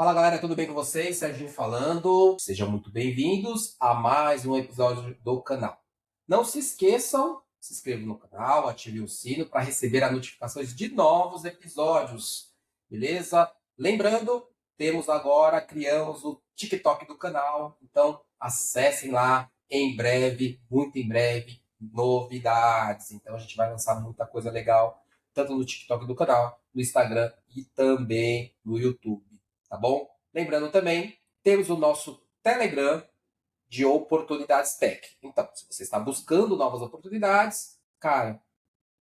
Fala galera, tudo bem com vocês? Serginho falando. Sejam muito bem-vindos a mais um episódio do canal. Não se esqueçam, se inscrevam no canal, ativem o sino para receber as notificações de novos episódios, beleza? Lembrando, criamos o TikTok do canal, então acessem lá em breve, muito em breve, novidades. Então a gente vai lançar muita coisa legal, tanto no TikTok do canal, no Instagram e também no YouTube. Tá bom? Lembrando também, temos o nosso Telegram de oportunidades tech. Então, se você está buscando novas oportunidades, cara,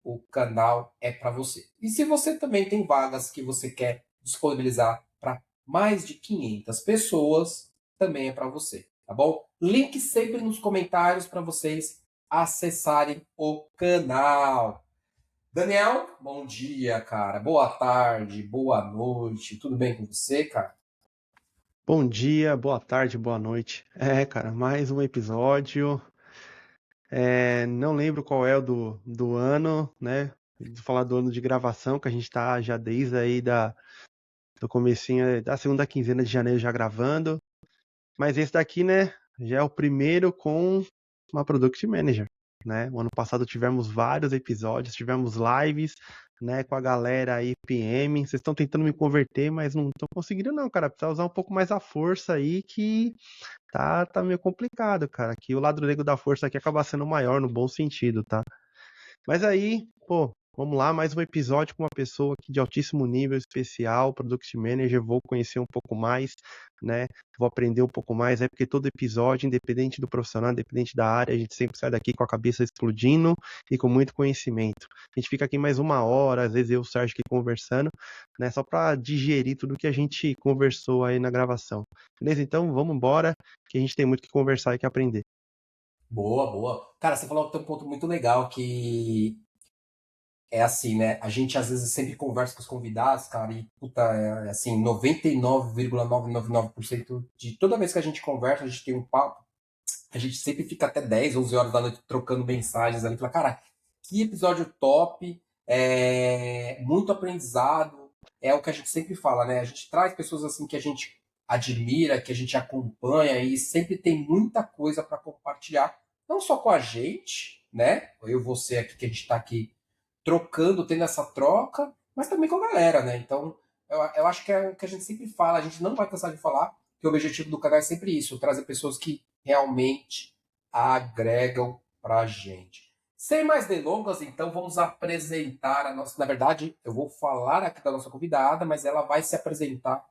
o canal é para você. E se você também tem vagas que você quer disponibilizar para mais de 500 pessoas, também é para você, tá bom? Link sempre nos comentários para vocês acessarem o canal. Daniel, bom dia, cara. Boa tarde, boa noite. Tudo bem com você, cara? Bom dia, boa tarde, boa noite. Cara, mais um episódio. Não lembro qual é o do ano, né? Vou falar do ano de gravação, que a gente tá já desde aí do comecinho da segunda quinzena de janeiro já gravando. Mas esse daqui, né, já é o primeiro com uma Product Manager, né? O ano passado tivemos vários episódios, tivemos lives, né, com a galera aí PM. Vocês estão tentando me converter, mas não estão conseguindo não, cara. Precisa usar um pouco mais a força aí que tá meio complicado, cara. Que o lado negro da força aqui acaba sendo maior no bom sentido, tá? Mas aí, pô, vamos lá, mais um episódio com uma pessoa aqui de altíssimo nível especial, Product Manager, vou conhecer um pouco mais, né? Vou aprender um pouco mais, porque todo episódio, independente do profissional, independente da área, a gente sempre sai daqui com a cabeça explodindo e com muito conhecimento. A gente fica aqui mais uma hora, às vezes eu e o Sérgio aqui conversando, né? Só para digerir tudo que a gente conversou aí na gravação. Beleza? Então, vamos embora, que a gente tem muito que conversar e que aprender. Boa, boa. Cara, você falou que tem um ponto muito legal que é assim, né? A gente às vezes sempre conversa com os convidados, cara, e puta, é assim, 99,999% de toda vez que a gente conversa, a gente tem um papo, a gente sempre fica até 10, 11 horas da noite trocando mensagens ali, fala, cara, que episódio top, muito aprendizado, é o que a gente sempre fala, né? A gente traz pessoas assim que a gente admira, que a gente acompanha e sempre tem muita coisa para compartilhar, não só com a gente, né? Eu e você aqui que a gente está aqui trocando, tendo essa troca, mas também com a galera, né? Então, eu acho que é o que a gente sempre fala, a gente não vai cansar de falar, que o objetivo do canal é sempre isso, trazer pessoas que realmente agregam pra gente. Sem mais delongas, então, vamos apresentar a nossa. Na verdade, eu vou falar aqui da nossa convidada, mas ela vai se apresentar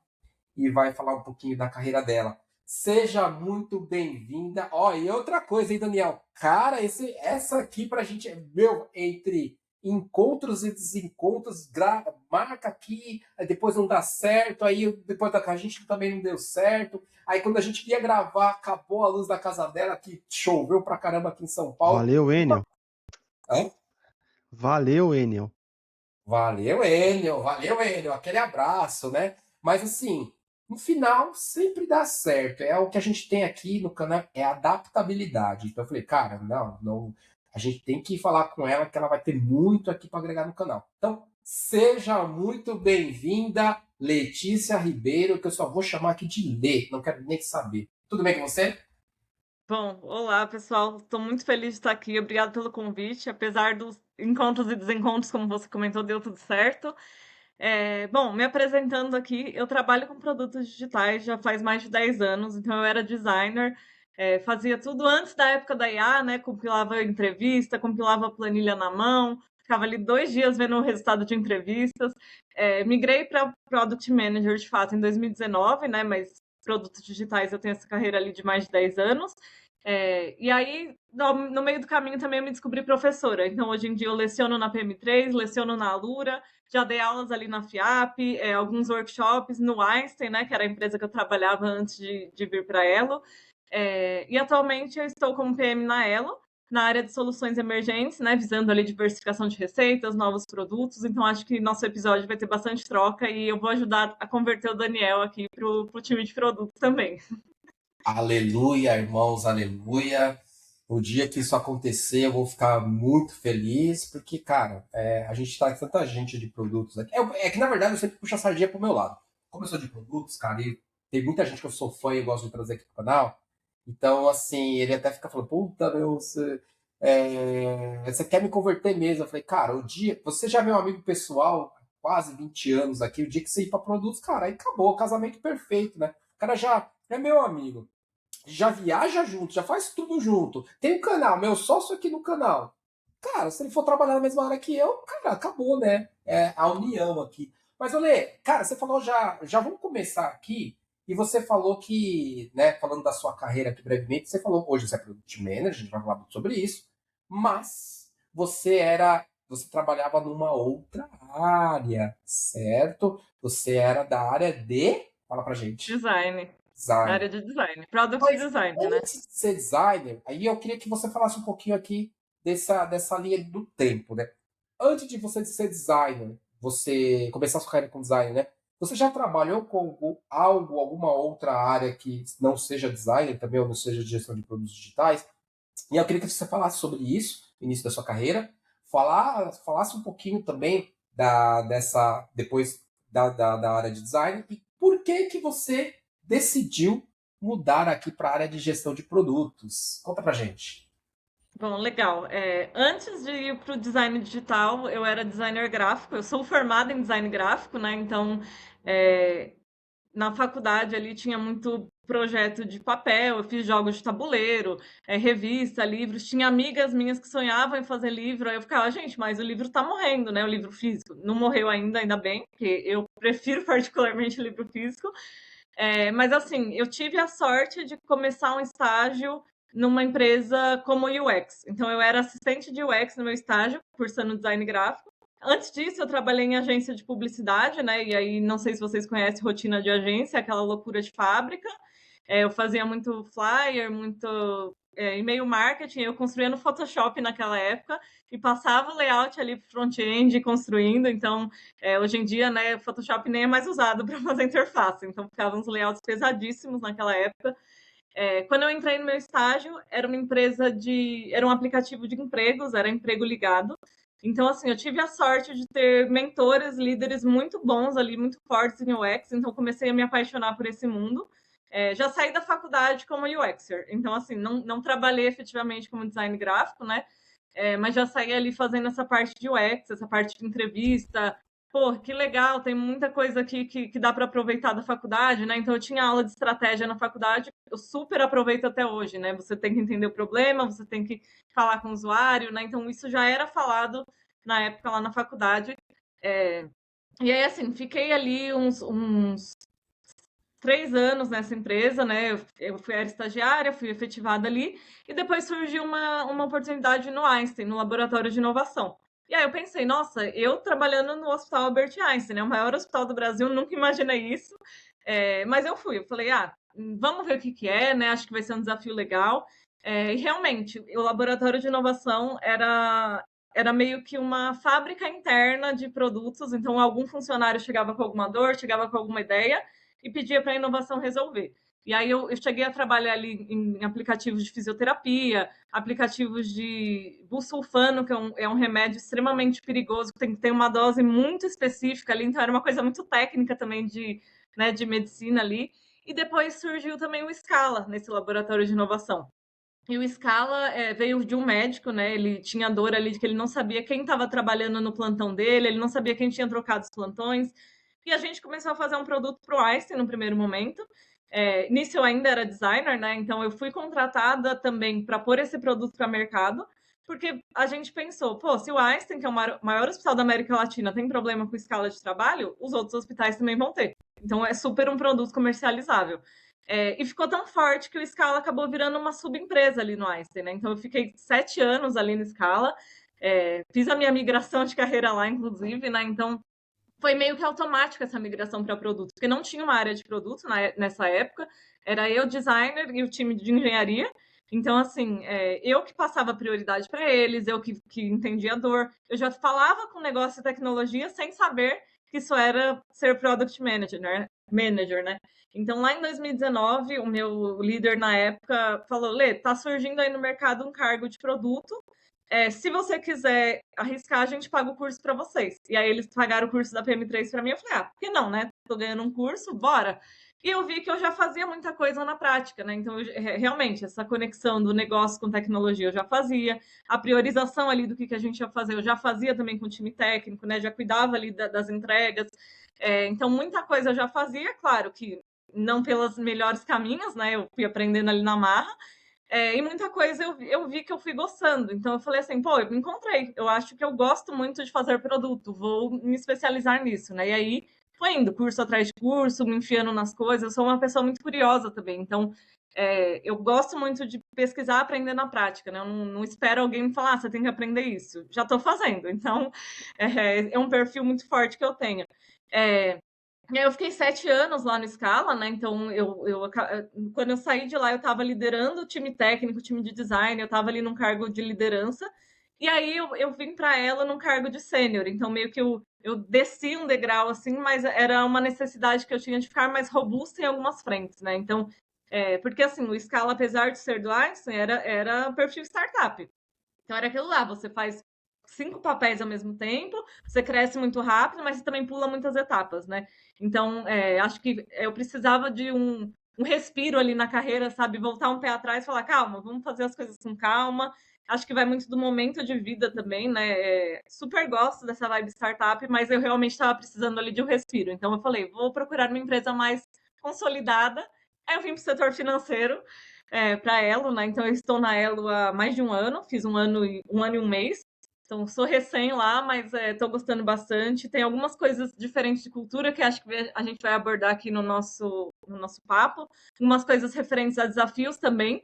e vai falar um pouquinho da carreira dela. Seja muito bem-vinda. Ó, e outra coisa, hein, Daniel? Cara, essa aqui pra gente, meu, entre encontros e desencontros, marca aqui, aí depois não dá certo, aí depois da a gente também não deu certo. Aí quando a gente ia gravar, acabou a luz da casa dela, que choveu pra caramba aqui em São Paulo. Valeu, Enio. Hã? Valeu, Enio. Valeu, Enio, aquele abraço, né? Mas assim, no final sempre dá certo. É o que a gente tem aqui no canal, é adaptabilidade. Então eu falei, cara, não, a gente tem que falar com ela que ela vai ter muito aqui para agregar no canal. Então, seja muito bem-vinda, Letícia Ribeiro, que eu só vou chamar aqui de Lê, não quero nem saber. Tudo bem com você? Bom, olá pessoal, estou muito feliz de estar aqui. Obrigada pelo convite. Apesar dos encontros e desencontros, como você comentou, deu tudo certo. Bom, me apresentando aqui, eu trabalho com produtos digitais já faz mais de 10 anos, então eu era designer, fazia tudo antes da época da IA, né? Compilava entrevista, compilava planilha na mão, ficava ali 2 dias vendo o resultado de entrevistas. Migrei para Product Manager de fato em 2019, né? Mas produtos digitais eu tenho essa carreira ali de mais de 10 anos. E aí, no meio do caminho também eu me descobri professora. Então, hoje em dia eu leciono na PM3, leciono na Alura, já dei aulas ali na FIAP, alguns workshops no Einstein, né, que era a empresa que eu trabalhava antes de vir para a Elo. E atualmente eu estou como PM na Elo, na área de soluções emergentes, né, visando ali diversificação de receitas, novos produtos. Então, acho que nosso episódio vai ter bastante troca e eu vou ajudar a converter o Daniel aqui para o time de produtos também. Aleluia, irmãos, aleluia. O dia que isso acontecer, eu vou ficar muito feliz, porque, cara, a gente tá com tanta gente de produtos aqui. É que, na verdade, eu sempre puxo a sardinha pro meu lado. como eu sou de produtos, cara, e tem muita gente que eu sou fã e gosto de trazer aqui pro canal, então, assim, ele até fica falando, puta, meu, você quer me converter mesmo? Eu falei, cara, o dia, você já é meu amigo pessoal há quase 20 anos aqui, o dia que você ir pra produtos, cara, aí acabou, casamento perfeito, né? O cara já é meu amigo, já viaja junto, já faz tudo junto. Tem um canal, meu sócio aqui no canal. Cara, se ele for trabalhar na mesma área que eu, cara, acabou, né? É a união aqui. Mas, Olê, cara, você falou já vamos começar aqui. E você falou que, né, falando da sua carreira aqui brevemente, você falou, hoje você é Product Manager, a gente vai falar muito sobre isso, mas você trabalhava numa outra área, certo? Você era da área de, fala pra gente, Design. design. Área de design. Product Mas design, né? antes de ser designer, aí eu queria que você falasse um pouquinho aqui dessa linha do tempo, né? Antes de você ser designer, você começar a sua carreira com design, né? Você já trabalhou com alguma outra área que não seja designer também, ou não seja de gestão de produtos digitais? E eu queria que você falasse sobre isso, no início da sua carreira, falasse um pouquinho também depois da área de design e por que você decidiu mudar aqui para a área de gestão de produtos. Conta pra gente. Bom, legal. Antes de ir para o design digital, eu era designer gráfico. Eu sou formada em design gráfico, né? Então, é, na faculdade ali tinha muito projeto de papel, eu fiz jogos de tabuleiro, revista, livros. Tinha amigas minhas que sonhavam em fazer livro. Aí eu ficava, gente, mas o livro tá morrendo, né? O livro físico. Não morreu ainda bem, porque eu prefiro particularmente o livro físico. Mas assim, eu tive a sorte de começar um estágio numa empresa como UX. Então, eu era assistente de UX no meu estágio, cursando design gráfico. Antes disso, eu trabalhei em agência de publicidade, né? E aí, não sei se vocês conhecem rotina de agência, aquela loucura de fábrica. Eu fazia muito flyer, muito e-mail marketing. Eu construía no Photoshop naquela época e passava o layout ali para front-end construindo. Então, hoje em dia, né, o Photoshop nem é mais usado para fazer interface. Então, ficavam uns layouts pesadíssimos naquela época. Quando eu entrei no meu estágio, era uma empresa era um aplicativo de empregos, era emprego ligado. Então, assim, eu tive a sorte de ter mentores, líderes muito bons ali, muito fortes em UX, então comecei a me apaixonar por esse mundo. Já saí da faculdade como UXer, então, assim, não trabalhei efetivamente como design gráfico, né? Mas já saí ali fazendo essa parte de UX, essa parte de entrevista. Pô, que legal, tem muita coisa aqui que dá para aproveitar da faculdade, né? Então, eu tinha aula de estratégia na faculdade, eu super aproveito até hoje, né? Você tem que entender o problema, você tem que falar com o usuário, né? Então, isso já era falado na época lá na faculdade. E aí, assim, fiquei ali uns 3 anos nessa empresa, né? Era estagiária, fui efetivada ali, e depois surgiu uma oportunidade no Einstein, no laboratório de inovação. E aí eu pensei, nossa, eu trabalhando no Hospital Albert Einstein, né? O maior hospital do Brasil, nunca imaginei isso. Mas eu fui, eu falei, vamos ver o que é, né? Acho que vai ser um desafio legal. E realmente, o laboratório de inovação era meio que uma fábrica interna de produtos, então algum funcionário chegava com alguma dor, chegava com alguma ideia, e pedia para a inovação resolver. E aí eu cheguei a trabalhar ali em aplicativos de fisioterapia, aplicativos de busulfano, que é um remédio extremamente perigoso, que tem que ter uma dose muito específica ali, então era uma coisa muito técnica também de medicina ali. E depois surgiu também o Scala, nesse laboratório de inovação. E o Scala veio de um médico, né? Ele tinha dor ali de que ele não sabia quem estava trabalhando no plantão dele, ele não sabia quem tinha trocado os plantões. E a gente começou a fazer um produto para o Einstein no primeiro momento. Nisso eu ainda era designer, né? Então eu fui contratada também para pôr esse produto para mercado, porque a gente pensou, pô, se o Einstein, que é o maior hospital da América Latina, tem problema com escala de trabalho, os outros hospitais também vão ter. Então é super um produto comercializável. E ficou tão forte que o Scala acabou virando uma subempresa ali no Einstein, né? Então eu fiquei 7 anos ali no Scala, fiz a minha migração de carreira lá, inclusive, né? Então foi meio que automática essa migração para produto, porque não tinha uma área de produto nessa época, era eu, designer, e o time de engenharia. Então, assim, eu que passava prioridade para eles, eu que entendia a dor, eu já falava com negócio e tecnologia sem saber que isso era ser product manager, né? Então, lá em 2019, o meu líder na época falou: Lê, tá surgindo aí no mercado um cargo de produto. Se você quiser arriscar, a gente paga o curso para vocês. E aí eles pagaram o curso da PM3 para mim. Eu falei, por que não, né? tô ganhando um curso, bora. E eu vi que eu já fazia muita coisa na prática, né? Então, realmente, essa conexão do negócio com tecnologia eu já fazia, a priorização ali do que a gente ia fazer, eu já fazia também com o time técnico, né? Já cuidava ali das entregas. Então, muita coisa eu já fazia, claro que não pelos melhores caminhos, né? Eu fui aprendendo ali na marra, e muita coisa eu vi que eu fui gostando. Então eu falei assim, pô, eu me encontrei. Eu acho que eu gosto muito de fazer produto, vou me especializar nisso, né? E aí foi indo, curso atrás de curso, me enfiando nas coisas. Eu sou uma pessoa muito curiosa também. Então eu gosto muito de pesquisar, aprender na prática, né? Eu não espero alguém me falar, você tem que aprender isso. Já estou fazendo. Então é um perfil muito forte que eu tenho. E aí eu fiquei 7 anos lá no Scala, né? Então, quando eu saí de lá, eu estava liderando o time técnico, o time de design, eu estava ali num cargo de liderança. E aí eu vim para ela num cargo de sênior. Então, meio que eu desci um degrau, assim, mas era uma necessidade que eu tinha de ficar mais robusta em algumas frentes, né? Então, porque assim, o Scala, apesar de ser do Einstein, era perfil startup. Então era aquilo lá, você faz 5 papéis ao mesmo tempo, você cresce muito rápido, mas você também pula muitas etapas, né? Então, acho que eu precisava de um respiro ali na carreira, sabe? Voltar um pé atrás e falar, calma, vamos fazer as coisas com calma. Acho que vai muito do momento de vida também, né? Super gosto dessa vibe startup, mas eu realmente estava precisando ali de um respiro. Então eu falei, vou procurar uma empresa mais consolidada. Aí eu vim para o setor financeiro, para a Elo, né? Então eu estou na Elo há mais de um ano, fiz um ano e um mês. Então sou recém lá, mas estou gostando bastante. Tem algumas coisas diferentes de cultura que acho que a gente vai abordar aqui no nosso papo. Algumas coisas referentes a desafios também.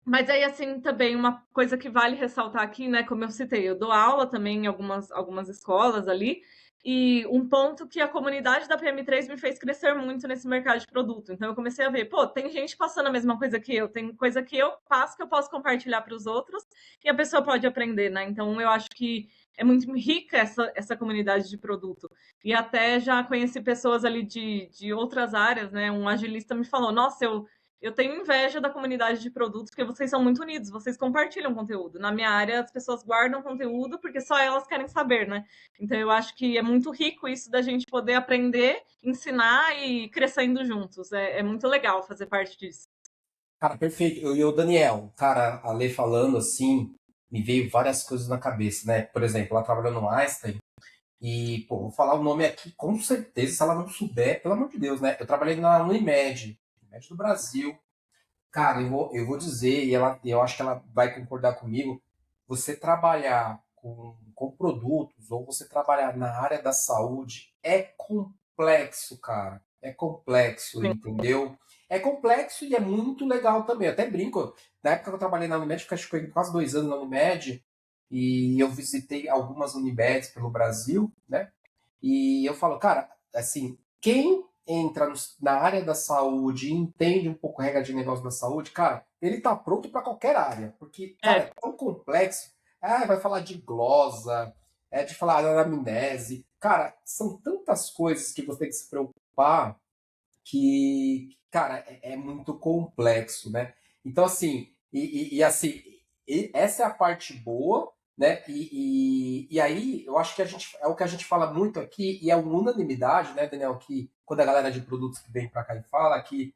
Mas aí, assim, também uma coisa que vale ressaltar aqui, né? Como eu citei, eu dou aula também em algumas escolas ali. E um ponto que a comunidade da PM3 me fez crescer muito nesse mercado de produto. Então eu comecei a ver, pô, tem gente passando a mesma coisa que eu, tem coisa que eu faço que eu posso compartilhar para os outros e a pessoa pode aprender, né? Então eu acho que é muito rica essa comunidade de produto. E até já conheci pessoas ali de outras áreas, né? Um agilista me falou, nossa, eu tenho inveja da comunidade de produtos porque vocês são muito unidos, vocês compartilham conteúdo. Na minha área, as pessoas guardam conteúdo porque só elas querem saber, né? Então, eu acho que é muito rico isso da gente poder aprender, ensinar e ir crescendo juntos. É muito legal fazer parte disso. Cara, perfeito. E o Daniel, cara, a Lê falando assim, me veio várias coisas na cabeça, né? Por exemplo, ela trabalhou no Einstein e, pô, vou falar o nome aqui, com certeza, se ela não souber, pelo amor de Deus, né? Eu trabalhei na Unimed do Brasil. Cara, eu vou dizer, eu acho que ela vai concordar comigo, você trabalhar com produtos ou você trabalhar na área da saúde é complexo, cara. É complexo, Sim. entendeu? É complexo e é muito legal também. Eu até brinco, na época que eu trabalhei na Unimed, acho que foi quase 2 anos na Unimed, e eu visitei algumas Unimeds pelo Brasil, né? E eu falo, cara, assim, quem entra na área da saúde e entende um pouco a regra de negócio da saúde, cara, ele tá pronto para qualquer área, porque, cara, É, é tão complexo. Vai falar de glosa, de falar da anamnese. Cara, são tantas coisas que você tem que se preocupar que, cara, é muito complexo, né? Então, assim, assim, essa é a parte boa, né? E aí, eu acho que é o que a gente fala muito aqui, e é uma unanimidade, né, Daniel, que quando a galera de produtos que vem para cá e fala, que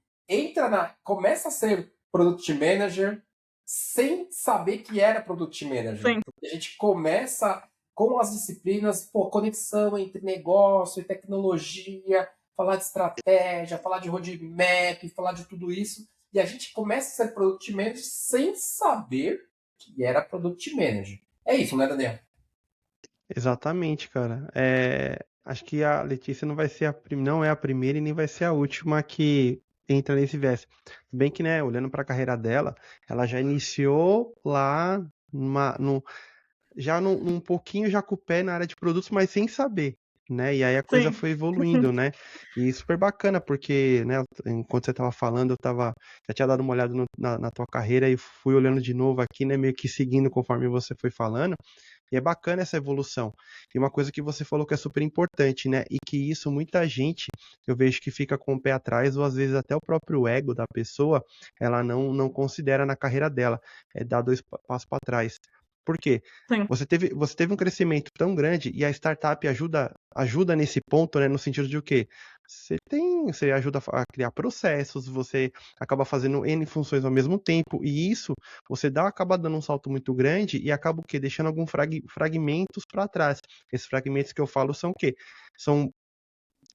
começa a ser Product Manager sem saber que era Product Manager. sim. Porque a gente começa com as disciplinas, pô, conexão entre negócio e tecnologia, falar de estratégia, falar de roadmap, falar de tudo isso. E a gente começa a ser Product Manager sem saber que era Product Manager. É isso, né, Daniel? Exatamente, cara. Acho que a Letícia não vai ser não é a primeira e nem vai ser a última que entra nesse viés. Bem que, né, olhando para a carreira dela, ela já iniciou lá já num pouquinho já com o pé na área de produtos, mas sem saber, né? E aí a coisa Sim. foi evoluindo, né? E super bacana, porque, né, enquanto você estava falando, já tinha dado uma olhada na tua carreira e fui olhando de novo aqui, né, meio que seguindo conforme você foi falando. E é bacana essa evolução. E uma coisa que você falou que é super importante, né? E que isso muita gente, eu vejo que fica com o pé atrás, ou às vezes até o próprio ego da pessoa, ela não considera na carreira dela, dá 2 passos para trás. Por quê? Sim, Você teve um crescimento tão grande e a startup ajuda nesse ponto, né, no sentido de o quê? Você ajuda a criar processos, você acaba fazendo N funções ao mesmo tempo, e isso acaba dando um salto muito grande e acaba o quê? Deixando alguns fragmentos para trás. Esses fragmentos que eu falo são o quê? São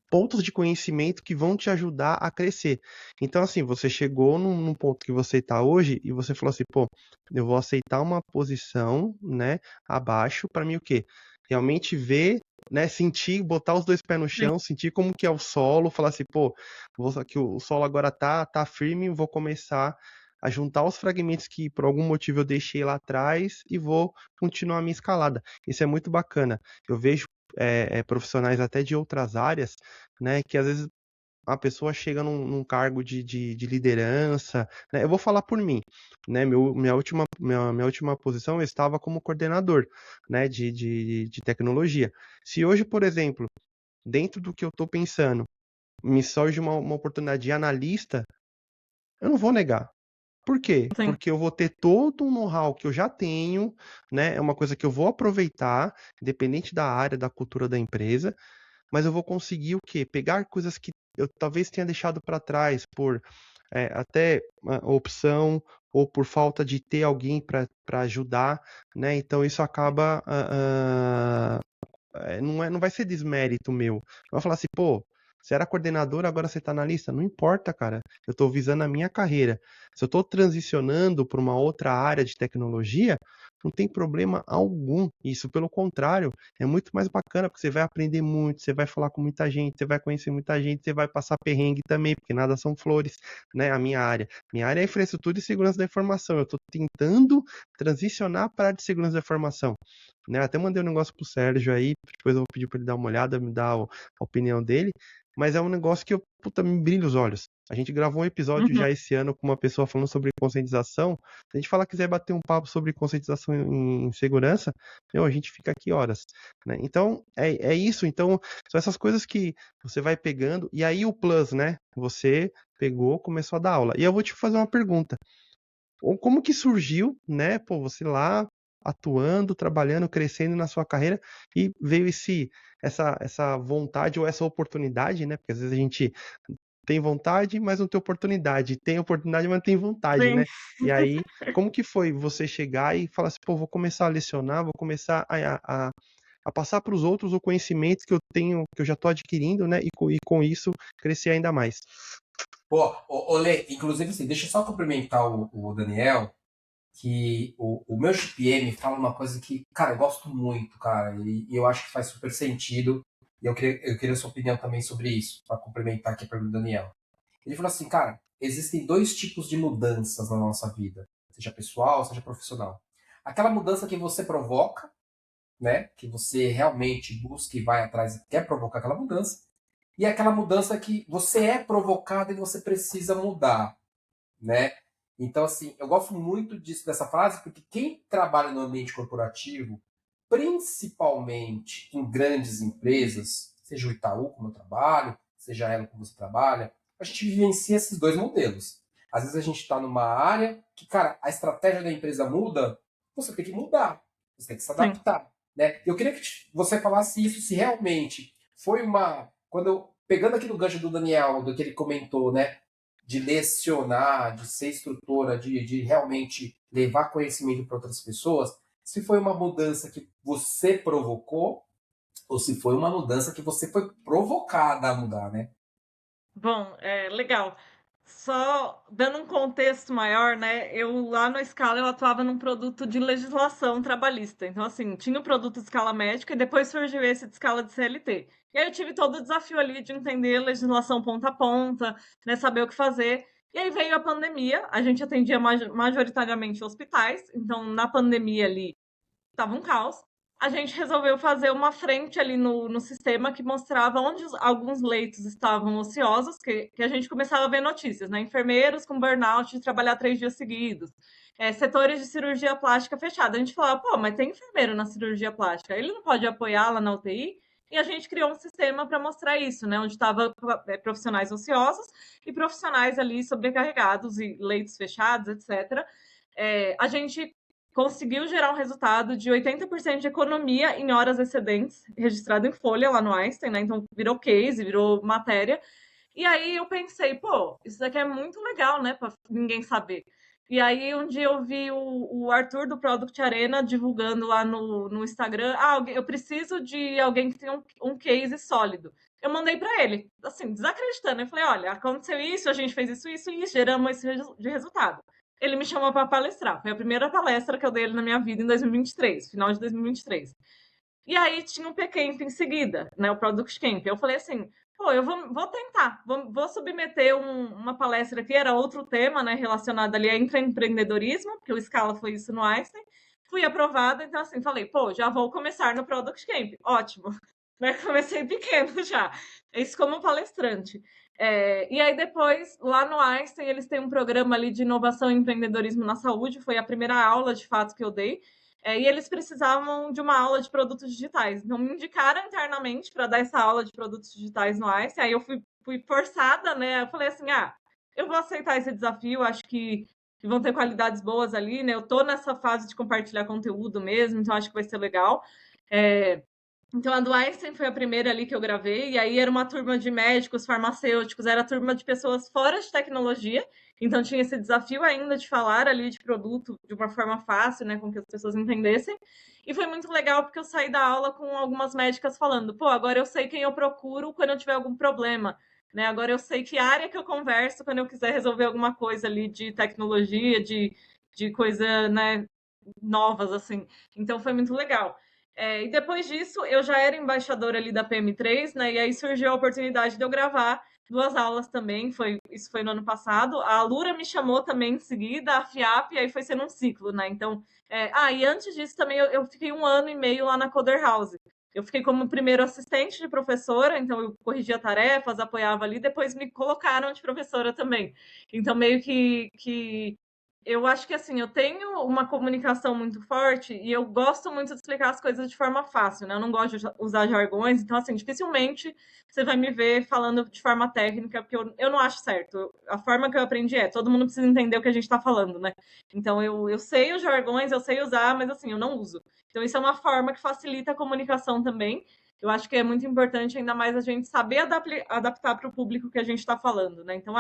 pontos de conhecimento que vão te ajudar a crescer. Então, assim, você chegou num ponto que você está hoje e você falou assim, pô, eu vou aceitar uma posição, né, abaixo para mim o quê? Realmente ver, né, sentir, botar os dois pés no sim. chão, sentir como que é o solo, falar assim, pô, que o solo agora tá firme, vou começar a juntar os fragmentos que por algum motivo eu deixei lá atrás e vou continuar a minha escalada. Isso é muito bacana. Eu vejo profissionais até de outras áreas, né, que às vezes a pessoa chega num cargo de liderança, né? Eu vou falar por mim, né? Minha última posição eu estava como coordenador, né, de tecnologia. Se hoje, por exemplo, dentro do que eu estou pensando, me surge uma oportunidade de analista, eu não vou negar. Por quê? Sim. Porque eu vou ter todo um know-how que eu já tenho, né? É uma coisa que eu vou aproveitar, independente da área, da cultura da empresa, mas eu vou conseguir o quê? Pegar coisas que eu talvez tenha deixado para trás por até opção ou por falta de ter alguém para ajudar, né? Então isso acaba não vai ser desmérito meu. Vai falar assim, pô, você era coordenador, agora você está na lista. Não importa, cara. Eu estou visando a minha carreira. Se eu estou transicionando para uma outra área de tecnologia, não tem problema algum. Isso, pelo contrário, é muito mais bacana, porque você vai aprender muito, você vai falar com muita gente, você vai conhecer muita gente, você vai passar perrengue também, porque nada são flores, né? A minha área. Minha área é infraestrutura e segurança da informação. Eu estou tentando transicionar para a área de segurança da informação, né? Até mandei um negócio pro Sérgio aí, depois eu vou pedir para ele dar uma olhada, me dar a opinião dele, mas é um negócio que puta, me brilha os olhos. A gente gravou um episódio Uhum. já esse ano com uma pessoa falando sobre conscientização. Se a gente falar quiser bater um papo sobre conscientização em segurança, meu, a gente fica aqui horas, né? Então, é isso. Então, são essas coisas que você vai pegando, e aí o plus, né? Você pegou, começou a dar aula. E eu vou te fazer uma pergunta. Como que surgiu, né? Pô, você lá atuando, trabalhando, crescendo na sua carreira e veio essa vontade ou essa oportunidade, né? Porque às vezes a gente tem vontade, mas não tem oportunidade. Tem oportunidade, mas não tem vontade, Sim. né? E aí, como que foi você chegar e falar assim, pô, vou começar a lecionar, vou começar a passar para os outros o conhecimento que eu tenho, que eu já estou adquirindo, né? E com isso crescer ainda mais. Pô, Lê, inclusive assim, deixa eu só cumprimentar o Daniel, que o meu GPM fala uma coisa que, cara, eu gosto muito, cara, e eu acho que faz super sentido, e eu queria a sua opinião também sobre isso, para complementar aqui a pergunta do Daniel. Ele falou assim, cara, existem dois tipos de mudanças na nossa vida, seja pessoal, seja profissional. Aquela mudança que você provoca, né, que você realmente busca e vai atrás e quer provocar aquela mudança, e aquela mudança que você é provocado e você precisa mudar, né? Então, assim, eu gosto muito disso, dessa frase, porque quem trabalha no ambiente corporativo, principalmente em grandes empresas, seja o Itaú, como eu trabalho, seja ela como você trabalha, a gente vivencia esses dois modelos. Às vezes a gente está numa área que, cara, a estratégia da empresa muda, você tem que mudar, você tem que se Sim. adaptar, né? Eu queria que você falasse isso, se realmente foi uma... Quando eu, pegando aqui no gancho do Daniel, do que ele comentou, né? De lecionar, de ser instrutora, de realmente levar conhecimento para outras pessoas, se foi uma mudança que você provocou ou se foi uma mudança que você foi provocada a mudar, né? Bom, legal. Só dando um contexto maior, né? Eu lá no Scala eu atuava num produto de legislação trabalhista. Então, assim, tinha o produto de escala médica e depois surgiu esse de escala de CLT. E aí eu tive todo o desafio ali de entender legislação ponta a ponta, né? Saber o que fazer. E aí veio a pandemia, a gente atendia majoritariamente hospitais, então na pandemia ali estava um caos. A gente resolveu fazer uma frente ali no sistema que mostrava onde alguns leitos estavam ociosos, que a gente começava a ver notícias, né? Enfermeiros com burnout de trabalhar 3 dias seguidos, setores de cirurgia plástica fechada. A gente falava, pô, mas tem enfermeiro na cirurgia plástica, ele não pode apoiar lá na UTI? E a gente criou um sistema para mostrar isso, né? Onde estava profissionais ociosos e profissionais ali sobrecarregados e leitos fechados, etc. A gente conseguiu gerar um resultado de 80% de economia em horas excedentes, registrado em folha lá no Einstein, né? Então virou case, virou matéria. E aí eu pensei, pô, isso daqui é muito legal, né, para ninguém saber. E aí um dia eu vi o Arthur do Product Arena divulgando lá no Instagram, eu preciso de alguém que tenha um case sólido. Eu mandei para ele, assim, desacreditando. Eu falei, olha, aconteceu isso, a gente fez isso e geramos esse de resultado. Ele me chamou para palestrar. Foi a primeira palestra que eu dei na minha vida em 2023, final de 2023. E aí tinha um PCamp em seguida, né, o Product Camp. Eu falei assim, pô, eu vou tentar, vou submeter uma palestra aqui, era outro tema, né, relacionado ali a intraempreendedorismo, porque o Scala foi isso no Einstein. Fui aprovada, então assim, falei, pô, já vou começar no Product Camp. Ótimo. Né, comecei pequeno já. Isso como palestrante. E aí depois, lá no Einstein, eles têm um programa ali de inovação e empreendedorismo na saúde. Foi a primeira aula, de fato, que eu dei. E eles precisavam de uma aula de produtos digitais. Então, me indicaram internamente para dar essa aula de produtos digitais no Einstein. Aí eu fui forçada, né? Eu falei assim, eu vou aceitar esse desafio, acho que vão ter qualidades boas ali, né? Eu tô nessa fase de compartilhar conteúdo mesmo, então acho que vai ser legal. Então, a do Einstein foi a primeira ali que eu gravei, e aí era uma turma de médicos, farmacêuticos, era turma de pessoas fora de tecnologia, então tinha esse desafio ainda de falar ali de produto de uma forma fácil, né, com que as pessoas entendessem. E foi muito legal porque eu saí da aula com algumas médicas falando, pô, agora eu sei quem eu procuro quando eu tiver algum problema, né? Agora eu sei que área que eu converso quando eu quiser resolver alguma coisa ali de tecnologia, de coisa, né, novas, assim. Então foi muito legal. E depois disso, eu já era embaixadora ali da PM3, né? E aí surgiu a oportunidade de eu gravar duas aulas também. Isso foi no ano passado. A Lura me chamou também em seguida, a FIAP, e aí foi sendo um ciclo, né? Então, e antes disso também eu fiquei 1 ano e meio lá na Coder House. Eu fiquei como primeiro assistente de professora, então eu corrigia tarefas, apoiava ali, depois me colocaram de professora também. Então, meio que eu acho que assim, eu tenho uma comunicação muito forte e eu gosto muito de explicar as coisas de forma fácil, né? Eu não gosto de usar jargões, então assim, dificilmente você vai me ver falando de forma técnica, porque eu não acho certo. A forma que eu aprendi todo mundo precisa entender o que a gente está falando, né? Então eu sei os jargões, eu sei usar, mas assim, eu não uso. Então isso é uma forma que facilita a comunicação também. Eu acho que é muito importante, ainda mais a gente saber adaptar para o público que a gente está falando, né? Então,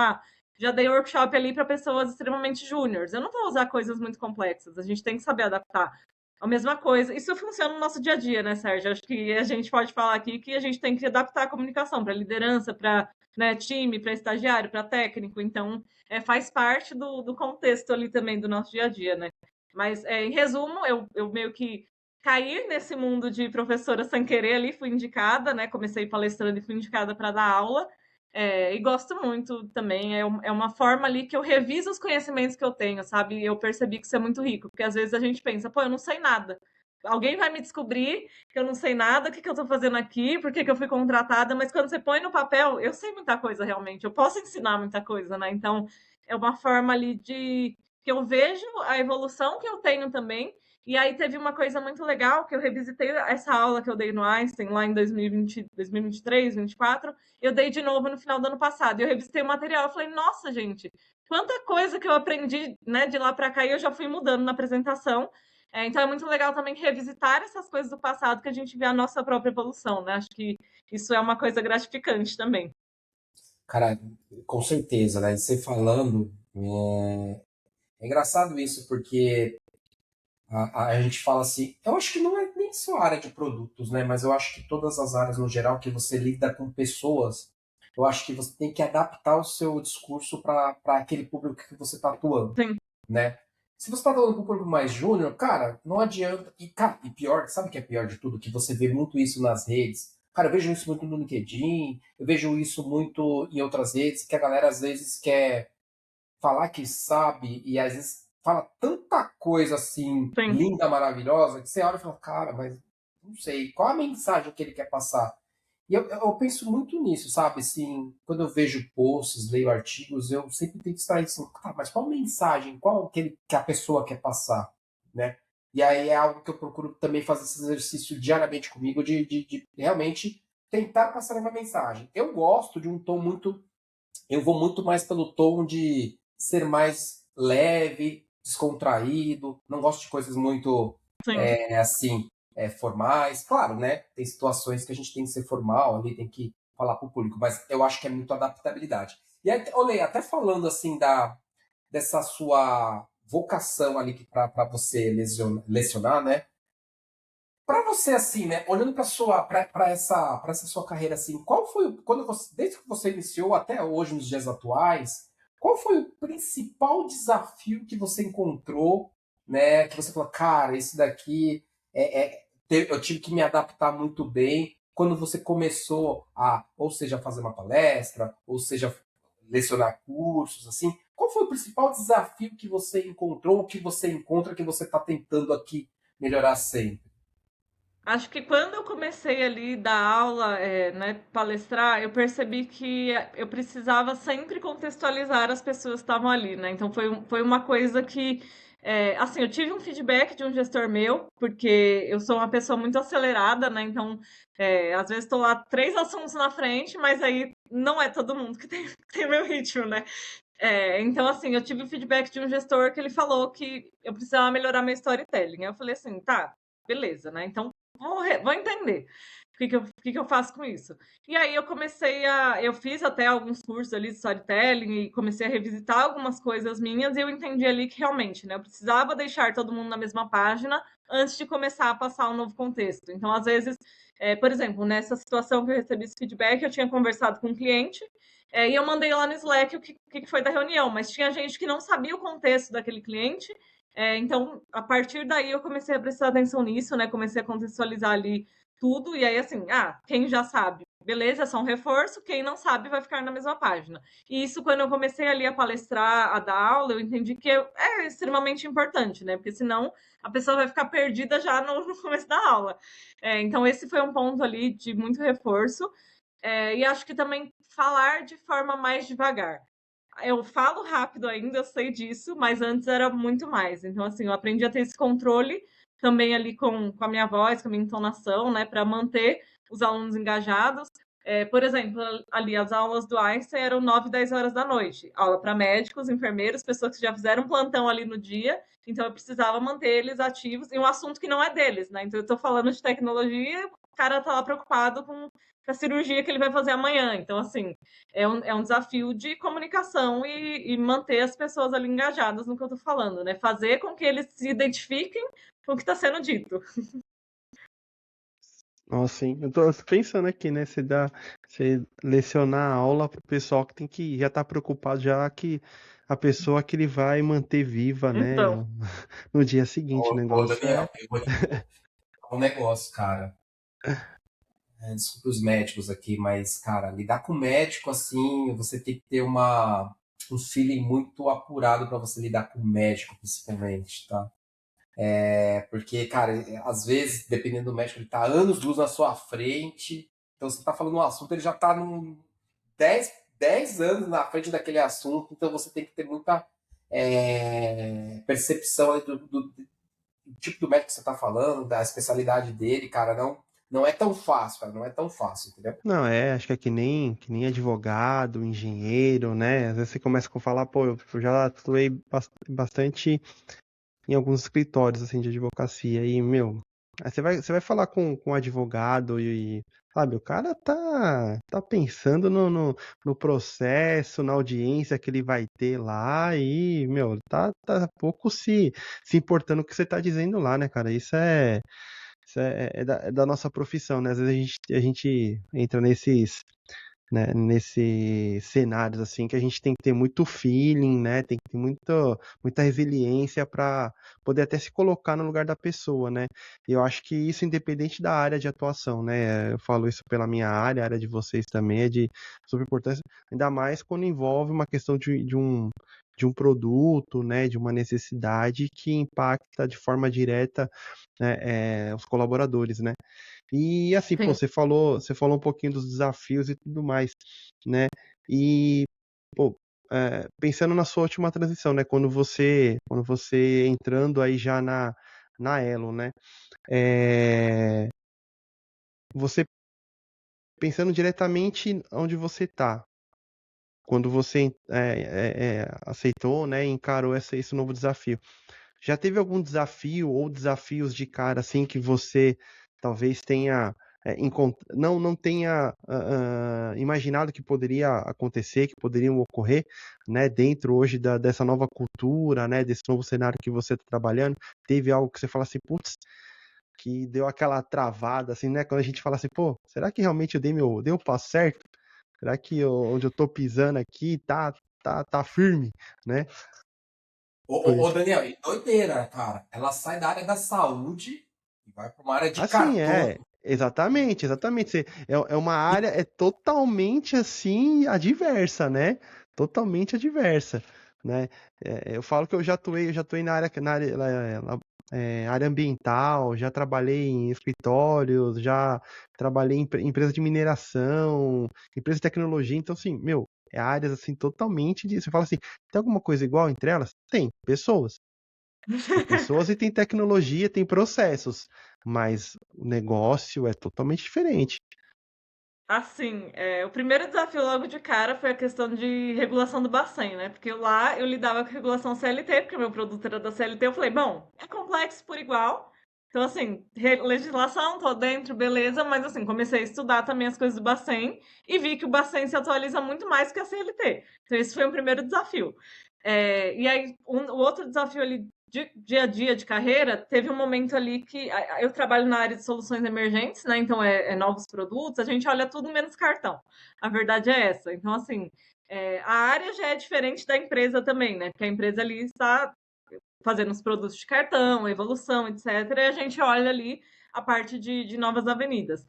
já dei workshop ali para pessoas extremamente júniores. Eu não vou usar coisas muito complexas, a gente tem que saber adaptar. A mesma coisa, isso funciona no nosso dia a dia, né, Sérgio? Acho que a gente pode falar aqui que a gente tem que adaptar a comunicação para liderança, para, né, time, para estagiário, para técnico. Então, faz parte do contexto ali também do nosso dia a dia, né? Mas, em resumo, eu meio que caí nesse mundo de professora sem querer ali, fui indicada, né? Comecei palestrando e fui indicada para dar aula. E gosto muito também. É uma forma ali que eu reviso os conhecimentos que eu tenho, sabe? E eu percebi que isso é muito rico, porque às vezes a gente pensa, pô, eu não sei nada. Alguém vai me descobrir que eu não sei nada, o que eu tô fazendo aqui, por que eu fui contratada, mas quando você põe no papel, eu sei muita coisa realmente, eu posso ensinar muita coisa, né? Então, é uma forma ali de que eu vejo a evolução que eu tenho também. E aí teve uma coisa muito legal que eu revisitei essa aula que eu dei no Einstein lá em 2020, 2023, 2024, eu dei de novo no final do ano passado. Eu revisitei o material, eu falei, nossa, gente, quanta coisa que eu aprendi, né, de lá para cá e eu já fui mudando na apresentação. Então é muito legal também revisitar essas coisas do passado que a gente vê a nossa própria evolução, né? Acho que isso é uma coisa gratificante também. Cara, com certeza, né? Você falando, é engraçado isso, porque a gente fala assim, eu acho que não é nem só a área de produtos, né? Mas eu acho que todas as áreas no geral que você lida com pessoas, eu acho que você tem que adaptar o seu discurso para aquele público que você está atuando, Sim, né? Se você está falando com um público mais júnior, cara, não adianta. E pior, sabe o que é pior de tudo? Que você vê muito isso nas redes. Cara, eu vejo isso muito no LinkedIn, eu vejo isso muito em outras redes, que a galera às vezes quer falar que sabe e às vezes fala tanta coisa assim, sim. linda, maravilhosa, que você olha e fala, cara, mas não sei, qual a mensagem que ele quer passar? E eu penso muito nisso, sabe? Assim, quando eu vejo posts, leio artigos, eu sempre tenho que estar assim, tá, mas qual mensagem, qual que a pessoa quer passar, né? E aí é algo que eu procuro também fazer esse exercício diariamente comigo, de realmente tentar passar uma mensagem. Eu gosto de um tom muito. Eu vou muito mais pelo tom de ser mais leve, descontraído, não gosto de coisas muito Sim. assim, formais. Claro, né? Tem situações que a gente tem que ser formal ali, tem que falar para o público, mas eu acho que é muito adaptabilidade. E aí, Olê, até falando assim dessa sua vocação ali para você lecionar, né? Para você assim, né, olhando para essa sua carreira assim, qual foi quando você desde que você iniciou até hoje nos dias atuais, qual foi o principal desafio que você encontrou, né, que você falou, cara, esse daqui eu tive que me adaptar muito bem quando você começou a, ou seja, fazer uma palestra, ou seja, lecionar cursos, assim, qual foi o principal desafio que você encontrou, que você encontra, que você está tentando aqui melhorar sempre? Acho que quando eu comecei ali dar aula, né, palestrar, eu percebi que eu precisava sempre contextualizar as pessoas que estavam ali, né? Então foi uma coisa que, assim, eu tive um feedback de um gestor meu, porque eu sou uma pessoa muito acelerada, né? Então, às vezes estou lá 3 assuntos na frente, mas aí não é todo mundo que tem, tem o meu ritmo, né? Então, assim, eu tive o feedback de um gestor que ele falou que eu precisava melhorar meu storytelling. Aí eu falei assim, tá, beleza, né? Então, vou entender o que que eu faço com isso. E aí eu fiz até alguns cursos ali de storytelling e comecei a revisitar algumas coisas minhas e eu entendi ali que realmente, né, eu precisava deixar todo mundo na mesma página antes de começar a passar um novo contexto. Então, às vezes, por exemplo, nessa situação que eu recebi esse feedback, eu tinha conversado com um cliente, e eu mandei lá no Slack o que foi da reunião, mas tinha gente que não sabia o contexto daquele cliente. Então, a partir daí, eu comecei a prestar atenção nisso, né? Comecei a contextualizar ali tudo, e aí, assim, quem já sabe, beleza, é só um reforço, quem não sabe vai ficar na mesma página. E isso, quando eu comecei ali a palestrar, a dar aula, eu entendi que é extremamente importante, né? Porque senão a pessoa vai ficar perdida já no começo da aula. Então, esse foi um ponto ali de muito reforço. E acho que também falar de forma mais devagar. Eu falo rápido ainda, eu sei disso, mas antes era muito mais. Então, assim, eu aprendi a ter esse controle também ali com a minha voz, com a minha entonação, né, para manter os alunos engajados. Por exemplo, ali as aulas do Einstein eram 9, 10 horas da noite. Aula para médicos, enfermeiros, pessoas que já fizeram plantão ali no dia. Então, eu precisava manter eles ativos em um assunto que não é deles, né? Então, eu estou falando de tecnologia, o cara está lá preocupado com a cirurgia que ele vai fazer amanhã. Então, assim, é um desafio de comunicação e manter as pessoas ali engajadas no que eu estou falando, né? Fazer com que eles se identifiquem com o que está sendo dito. Nossa, sim. Eu tô pensando aqui, né? Você lecionar a aula pro pessoal que tem que já tá preocupado já que a pessoa que ele vai manter viva, né? Então, No dia seguinte, o Ô, negócio Daniel, é. eu vou te falar um negócio, cara. Desculpa os médicos aqui, mas, cara, lidar com médico assim, você tem que ter um feeling muito apurado para você lidar com médico, principalmente, tá? Porque, cara, às vezes, dependendo do médico, ele tá anos-luz na sua frente, então você tá falando um assunto, ele já tá 10 anos na frente daquele assunto, então você tem que ter muita percepção aí do tipo do médico que você tá falando, da especialidade dele, cara, não é tão fácil, cara, não é tão fácil, entendeu? Não, acho que é que nem advogado, engenheiro, né? Às vezes você começa a falar, pô, eu já atuei bastante em alguns escritórios, assim, de advocacia, e, meu, aí você vai falar com um advogado sabe, o cara tá pensando no processo, na audiência que ele vai ter lá, e, meu, tá pouco se importando com o que você tá dizendo lá, né, cara? Isso é da nossa profissão, né? Às vezes a gente entra nesses, né, nesses cenários assim que a gente tem que ter muito feeling, né? Tem que ter muita resiliência para poder até se colocar no lugar da pessoa, né? E eu acho que isso independente da área de atuação, né? Eu falo isso pela minha área, a área de vocês também é de super importância, ainda mais quando envolve uma questão de um produto, né, de uma necessidade que impacta de forma direta, né, os colaboradores, né? E assim, pô, sim. você falou um pouquinho dos desafios e tudo mais, né? E, pô, pensando na sua última transição, né? Quando você entrando aí já na Elo, né? É, você pensando diretamente onde você tá, quando você aceitou, né, e encarou esse novo desafio. Já teve algum desafio ou desafios de cara assim que você talvez tenha não tenha imaginado que poderia acontecer, que poderiam ocorrer, né, dentro hoje dessa nova cultura, né, desse novo cenário que você está trabalhando? Teve algo que você fala assim, putz, que deu aquela travada, assim, né? Quando a gente fala assim, pô, será que realmente eu dei o passo certo? Será que onde eu tô pisando aqui tá firme, né? Ô, Pois. Daniel, e doideira, cara. Ela sai da área da saúde e vai para uma área de Assim, cartão. exatamente, exatamente. É uma área totalmente assim adversa, né? Totalmente adversa, né? Eu falo que eu já atuei na área ambiental, já trabalhei em escritórios, já trabalhei em empresa de mineração, empresa de tecnologia, então assim, meu, é áreas assim totalmente de. Você fala assim, tem alguma coisa igual entre elas? Tem, pessoas. Tem pessoas e tem tecnologia, tem processos, mas o negócio é totalmente diferente. Assim, o primeiro desafio logo de cara foi a questão de regulação do Bacen, né? Porque lá eu lidava com regulação CLT, porque meu produto era da CLT. Eu falei, bom, é complexo por igual. Então, assim, legislação, tô dentro, beleza, mas assim, comecei a estudar também as coisas do Bacen e vi que o Bacen se atualiza muito mais que a CLT. Então, esse foi o primeiro desafio. E aí, o outro desafio ali de dia a dia de carreira, teve um momento ali que eu trabalho na área de soluções emergentes, né? Então é novos produtos, a gente olha tudo menos cartão. A verdade é essa. Então, assim, a área já é diferente da empresa também, né? Porque a empresa ali está fazendo os produtos de cartão, evolução, etc. E a gente olha ali a parte de novas avenidas.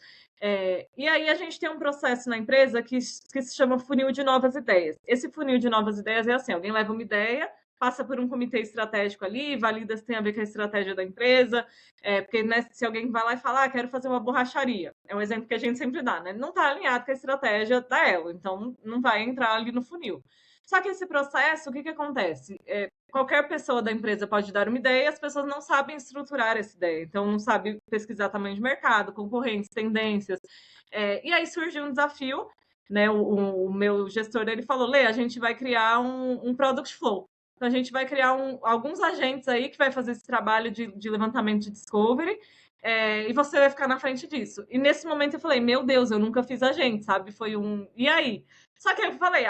E aí a gente tem um processo na empresa que se chama funil de novas ideias. Esse funil de novas ideias é assim: alguém leva uma ideia, passa por um comitê estratégico ali, valida se tem a ver com a estratégia da empresa, porque né, se alguém vai lá e fala, quero fazer uma borracharia, é um exemplo que a gente sempre dá, né? Não está alinhado com a estratégia da Elo, então não vai entrar ali no funil. Só que esse processo, o que acontece? Qualquer pessoa da empresa pode dar uma ideia e as pessoas não sabem estruturar essa ideia. Então, não sabem pesquisar tamanho de mercado, concorrentes, tendências. E aí surgiu um desafio, né? O meu gestor ele falou: Lê, a gente vai criar um product flow. Então, a gente vai criar alguns agentes aí que vai fazer esse trabalho de levantamento de discovery. E você vai ficar na frente disso. E nesse momento eu falei, meu Deus, eu nunca fiz agente, sabe? Foi um. E aí? Só que eu falei,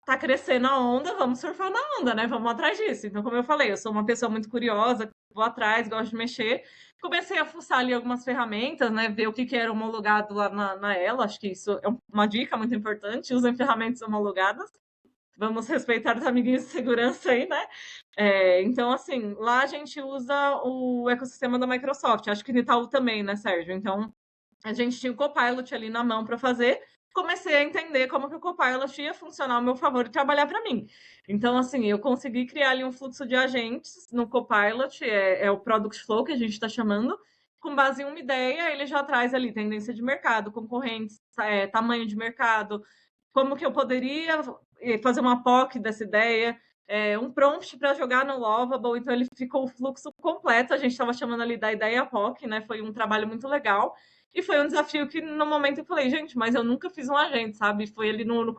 tá crescendo a onda, vamos surfar na onda, né? Vamos atrás disso. Então, como eu falei, eu sou uma pessoa muito curiosa, vou atrás, gosto de mexer. Comecei a fuçar ali algumas ferramentas, né? Ver o que era homologado lá na Ela. Acho que isso é uma dica muito importante. Usem ferramentas homologadas. Vamos respeitar os amiguinhos de segurança aí, né? Então, assim, lá a gente usa o ecossistema da Microsoft. Acho que no Itaú também, né, Sérgio? Então, a gente tinha o Copilot ali na mão para fazer. Comecei a entender como que o Copilot ia funcionar ao meu favor e trabalhar para mim. Então, assim, eu consegui criar ali um fluxo de agentes no Copilot, é o Product Flow que a gente está chamando, com base em uma ideia, ele já traz ali tendência de mercado, concorrentes, tamanho de mercado, como que eu poderia fazer uma POC dessa ideia, um prompt para jogar no Lovable, então ele ficou o fluxo completo, a gente estava chamando ali da ideia POC, né? Foi um trabalho muito legal. E foi um desafio que no momento eu falei, gente, mas eu nunca fiz um agente, sabe? Foi ali no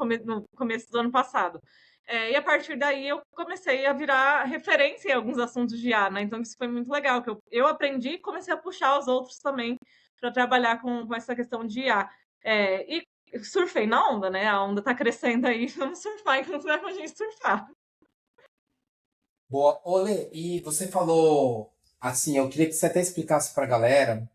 começo do ano passado. E a partir daí eu comecei a virar referência em alguns assuntos de IA, né? Então isso foi muito legal, que eu aprendi e comecei a puxar os outros também para trabalhar com essa questão de IA. E surfei na onda, né? A onda tá crescendo aí, vamos surfar enquanto leva a gente surfar. Boa. Olê, e você falou, assim, eu queria que você até explicasse para a galera,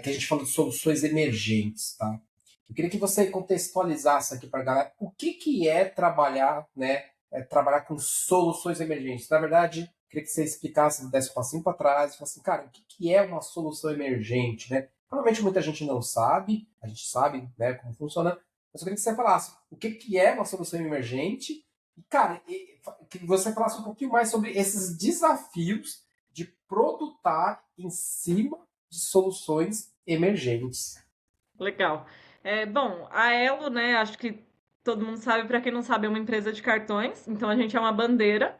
que a gente falou de soluções emergentes, tá? Eu queria que você contextualizasse aqui para a galera o que é trabalhar, né? Trabalhar com soluções emergentes. Na verdade, eu queria que você explicasse, desse um passinho para trás, e falasse assim, cara, o que é uma solução emergente, né? Provavelmente muita gente não sabe, a gente sabe, né, como funciona, mas eu queria que você falasse o que é uma solução emergente e, cara, que você falasse um pouquinho mais sobre esses desafios de produtar em cima de soluções emergentes. Legal. Bom, a Elo, né? Acho que todo mundo sabe, para quem não sabe, é uma empresa de cartões. Então a gente é uma bandeira.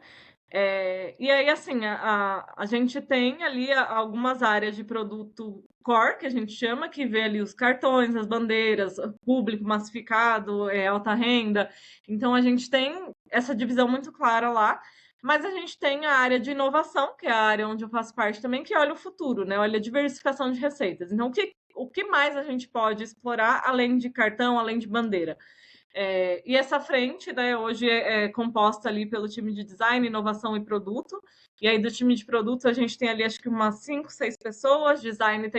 E aí, assim, a gente tem ali algumas áreas de produto core, que a gente chama, que vê ali os cartões, as bandeiras, público massificado, alta renda. Então, a gente tem essa divisão muito clara lá. Mas a gente tem a área de inovação, que é a área onde eu faço parte também, que olha o futuro, né? Olha a diversificação de receitas. Então, o que mais a gente pode explorar além de cartão, além de bandeira? E essa frente, né, hoje é composta ali pelo time de design, inovação e produto. E aí do time de produto a gente tem ali acho que umas 5, 6 pessoas. Design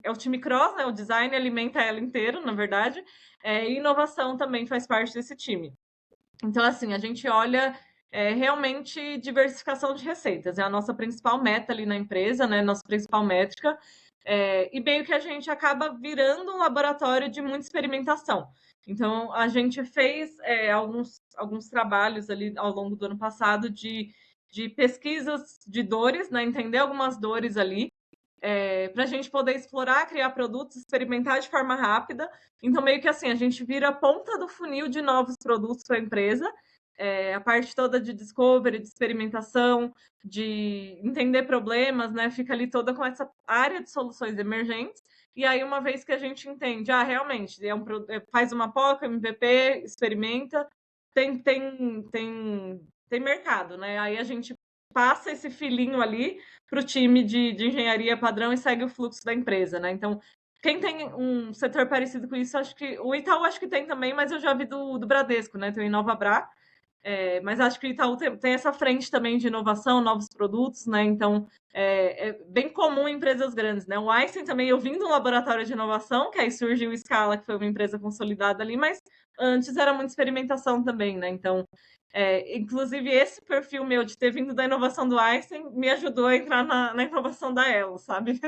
é o time cross, né? O design alimenta ela inteiro, na verdade. E inovação também faz parte desse time. Então, assim, a gente olha realmente diversificação de receitas. É a nossa principal meta ali na empresa, né? Nossa principal métrica. E meio que a gente acaba virando um laboratório de muita experimentação. Então, a gente fez alguns trabalhos ali ao longo do ano passado de pesquisas de dores, né? Entender algumas dores ali, para a gente poder explorar, criar produtos, experimentar de forma rápida. Então, meio que assim, a gente vira a ponta do funil de novos produtos para a empresa. A parte toda de discovery, de experimentação, de entender problemas, né? Fica ali toda com essa área de soluções emergentes. E aí, uma vez que a gente entende, realmente, faz uma POC, MVP, experimenta, tem mercado, né? Aí a gente passa esse filinho ali para o time de engenharia padrão e segue o fluxo da empresa, né? Então, quem tem um setor parecido com isso, acho que o Itaú acho que tem também, mas eu já vi do Bradesco, né? Tem o Inovabra, mas acho que o Itaú tem essa frente também de inovação, novos produtos, né? Então, é bem comum em empresas grandes, né? O Einstein também, eu vim de um laboratório de inovação, que aí surgiu o Scala, que foi uma empresa consolidada ali, mas antes era muita experimentação também, né? Então, inclusive esse perfil meu de ter vindo da inovação do Einstein me ajudou a entrar na inovação da Elo, sabe?